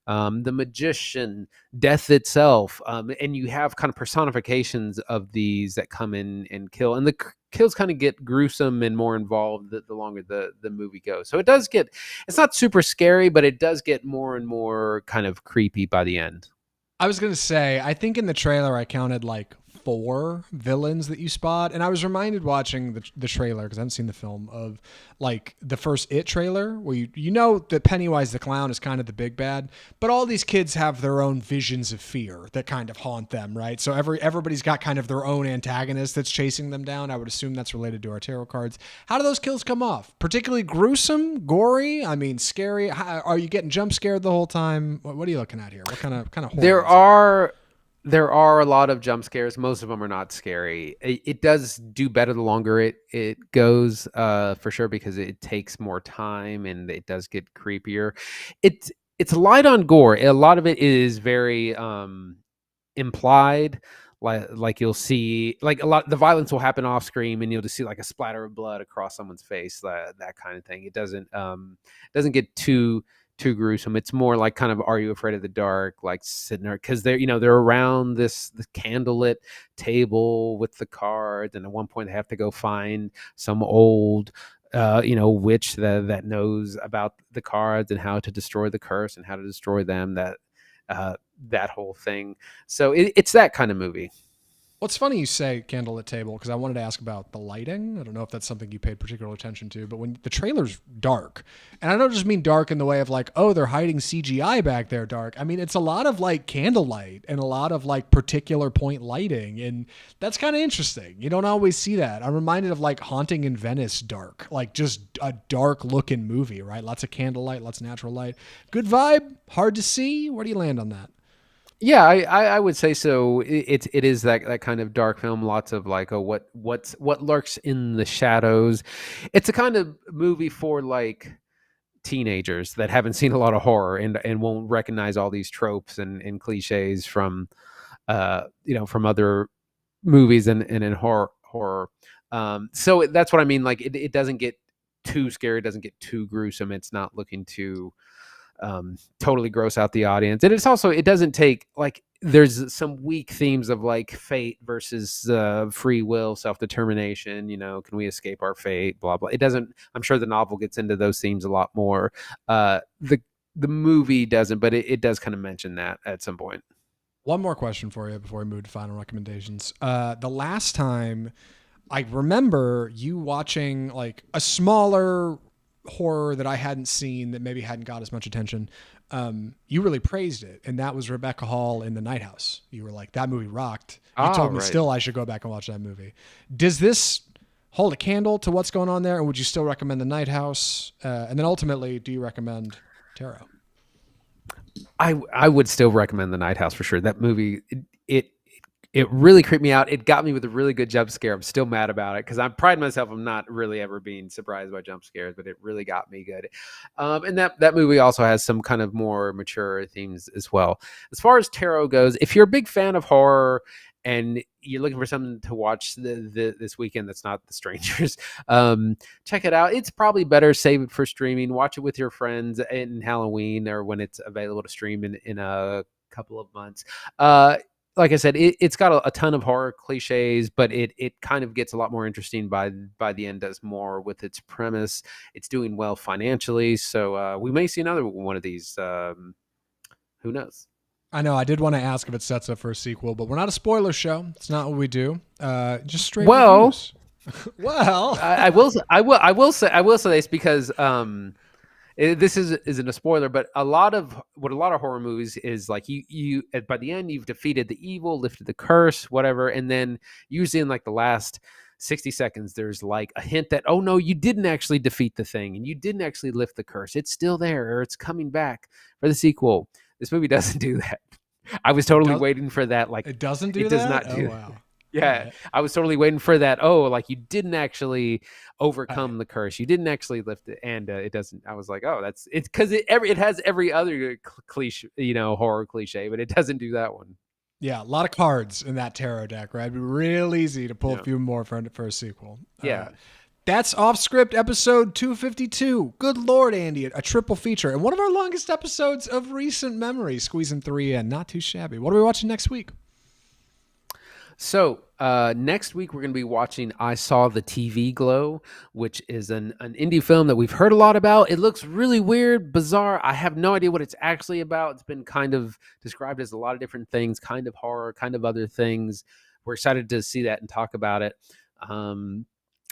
Magician, Death itself, and you have kind of personifications of these that come in and kill, and the kills kind of get gruesome and more involved the longer the movie goes. So it's not super scary, but it does get more and more kind of creepy by the end. I was going to say, I think in the trailer I counted like 4 villains that you spot. And I was reminded watching the trailer, because I haven't seen the film, of like the first It trailer, where you know that Pennywise the clown is kind of the big bad, but all these kids have their own visions of fear that kind of haunt them, right? So everybody's got kind of their own antagonist that's chasing them down. I would assume that's related to our tarot cards. How do those kills come off? Particularly gruesome, gory? I mean, scary? Are you getting jump scared the whole time? What are you looking at here? What kind of horror? There are a lot of jump scares. Most of them are not scary. It does do better the longer it goes, for sure, because it takes more time and it does get creepier. It's light on gore. A lot of it is very implied. Like you'll see, like a lot, the violence will happen off screen, and you'll just see like a splatter of blood across someone's face, that kind of thing. It doesn't get too gruesome. It's more like kind of Are You Afraid of the Dark, like sitting there, because they're around the candlelit table with the cards, and at one point they have to go find some old witch that knows about the cards and how to destroy the curse and how to destroy them, that whole thing. So it's that kind of movie. Well, it's funny you say candlelit table, because I wanted to ask about the lighting. I don't know if that's something you paid particular attention to, but when the trailer's dark, and I don't just mean dark in the way of like, oh, they're hiding CGI back there dark. I mean, it's a lot of like candlelight and a lot of like particular point lighting, and that's kind of interesting. You don't always see that. I'm reminded of like Haunting in Venice dark, like just a dark looking movie, right? Lots of candlelight, lots of natural light. Good vibe, hard to see. Where do you land on that? Yeah, I would say so. It is that kind of dark film. Lots of like, oh, what lurks in the shadows. It's a kind of movie for like teenagers that haven't seen a lot of horror and won't recognize all these tropes and cliches from from other movies and in horror. So that's what I mean. Like it doesn't get too scary. It doesn't get too gruesome. It's not looking to totally gross out the audience. And it's also, it doesn't take like, there's some weak themes of like fate versus free will, self-determination, can we escape our fate, blah blah. It doesn't, I'm sure the novel gets into those themes a lot more. The movie doesn't, but it does kind of mention that at some point. One more question for you before we move to final recommendations. The last time I remember you watching like a smaller horror that I hadn't seen that maybe hadn't got as much attention, you really praised it, and that was Rebecca Hall in The Night House. You were like, that movie rocked. You told me still I should go back and watch that movie. Does this hold a candle to what's going on there, or would you still recommend The Night House? And then ultimately, do you recommend Tarot? I would still recommend The Night House for sure. That movie, it really creeped me out. It got me with a really good jump scare. I'm still mad about it because I pride myself on not really ever being surprised by jump scares, but it really got me good. And that movie also has some kind of more mature themes as well. As far as Tarot goes, if you're a big fan of horror and you're looking for something to watch this weekend that's not The Strangers, check it out. It's probably better save it for streaming. Watch it with your friends in Halloween or when it's available to stream in a couple of months. Like I said, it's got a ton of horror cliches, but it kind of gets a lot more interesting by the end, does more with its premise. It's doing well financially, so we may see another one of these. Who knows? I know. I did want to ask if it sets up for a sequel, but we're not a spoiler show. It's not what we do. Just straight reviews. Well, I will say this because this isn't a spoiler, but a lot of horror movies is like you by the end you've defeated the evil, lifted the curse, whatever, and then usually in like the last 60 seconds there's like a hint that, oh no, you didn't actually defeat the thing and you didn't actually lift the curse. It's still there, or it's coming back for the sequel. This movie doesn't do that. I was totally waiting for that. Like it doesn't do that? Does not do wow. Yeah, right. I was totally waiting for that. Oh, like you didn't actually overcome the curse. You didn't actually lift it, and it doesn't. I was like, oh, it's because it has every other cliche, horror cliche, but it doesn't do that one. Yeah, a lot of cards in that tarot deck, right? It'd be real easy to pull a few more for a sequel. Yeah. That's Off Script episode 252. Good Lord, Andy, a triple feature. And one of our longest episodes of recent memory, squeezing 3 in. Not too shabby. What are we watching next week? So next week, we're going to be watching I Saw the TV Glow, which is an indie film that we've heard a lot about. It looks really weird, bizarre. I have no idea what it's actually about. It's been kind of described as a lot of different things, kind of horror, kind of other things. We're excited to see that and talk about it.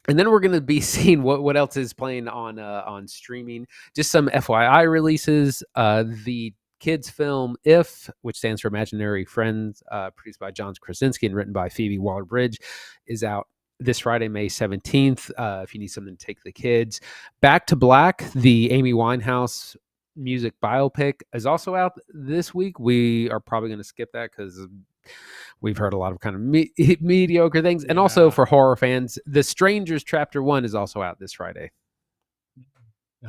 And then we're going to be seeing what else is playing on streaming. Just some FYI releases. The kids film If, which stands for Imaginary Friends, produced by John Krasinski and written by Phoebe Waller-Bridge, is out this Friday, May 17th. If you need something to take the kids. Back to Black, the Amy Winehouse music biopic, is also out this week. We are probably going to skip that because we've heard a lot of kind of mediocre things. And also for horror fans, The Strangers Chapter 1 is also out this Friday.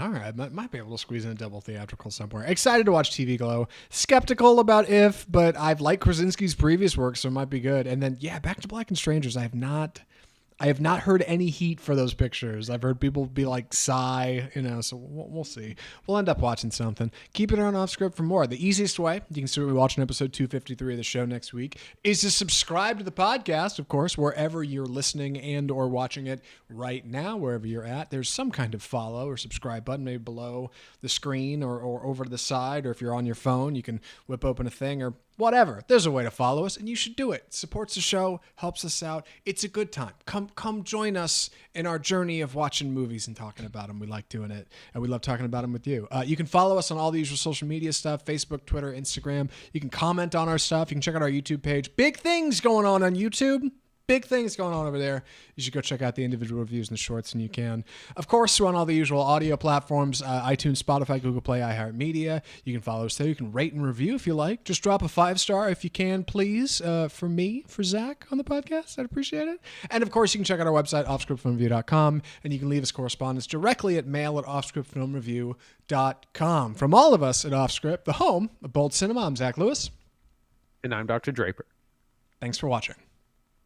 All right, might be able to squeeze in a double theatrical somewhere. Excited to watch TV Glow. Skeptical about If, but I've liked Krasinski's previous work, so it might be good. And then, Back to Black and Strangers. I have not heard any heat for those pictures. I've heard people be like, sigh, so we'll see. We'll end up watching something. Keep it on Off Script for more. The easiest way, you can see what we watch in episode 253 of the show next week, is to subscribe to the podcast, of course, wherever you're listening and or watching it right now, wherever you're at. There's some kind of follow or subscribe button, maybe below the screen or over to the side, or if you're on your phone, you can whip open a thing or whatever. There's a way to follow us, and you should do it. It supports the show, helps us out. It's a good time. Come join us in our journey of watching movies and talking about them. We like doing it, and we love talking about them with you. You can follow us on all the usual social media stuff, Facebook, Twitter, Instagram. You can comment on our stuff. You can check out our YouTube page. Big things going on YouTube. big things going on over there. You should go check out the individual reviews and the shorts, and you can. Of course, we're on all the usual audio platforms, iTunes, Spotify, Google Play, iHeartMedia. You can follow us there. You can rate and review if you like. Just drop a 5-star if you can, please, for me, for Zach on the podcast. I'd appreciate it. And, of course, you can check out our website, offscriptfilmreview.com, and you can leave us correspondence directly at mail@offscriptfilmreview.com. From all of us at Offscript, the home of Bold Cinema, I'm Zach Lewis. And I'm Dr. Draper. Thanks for watching.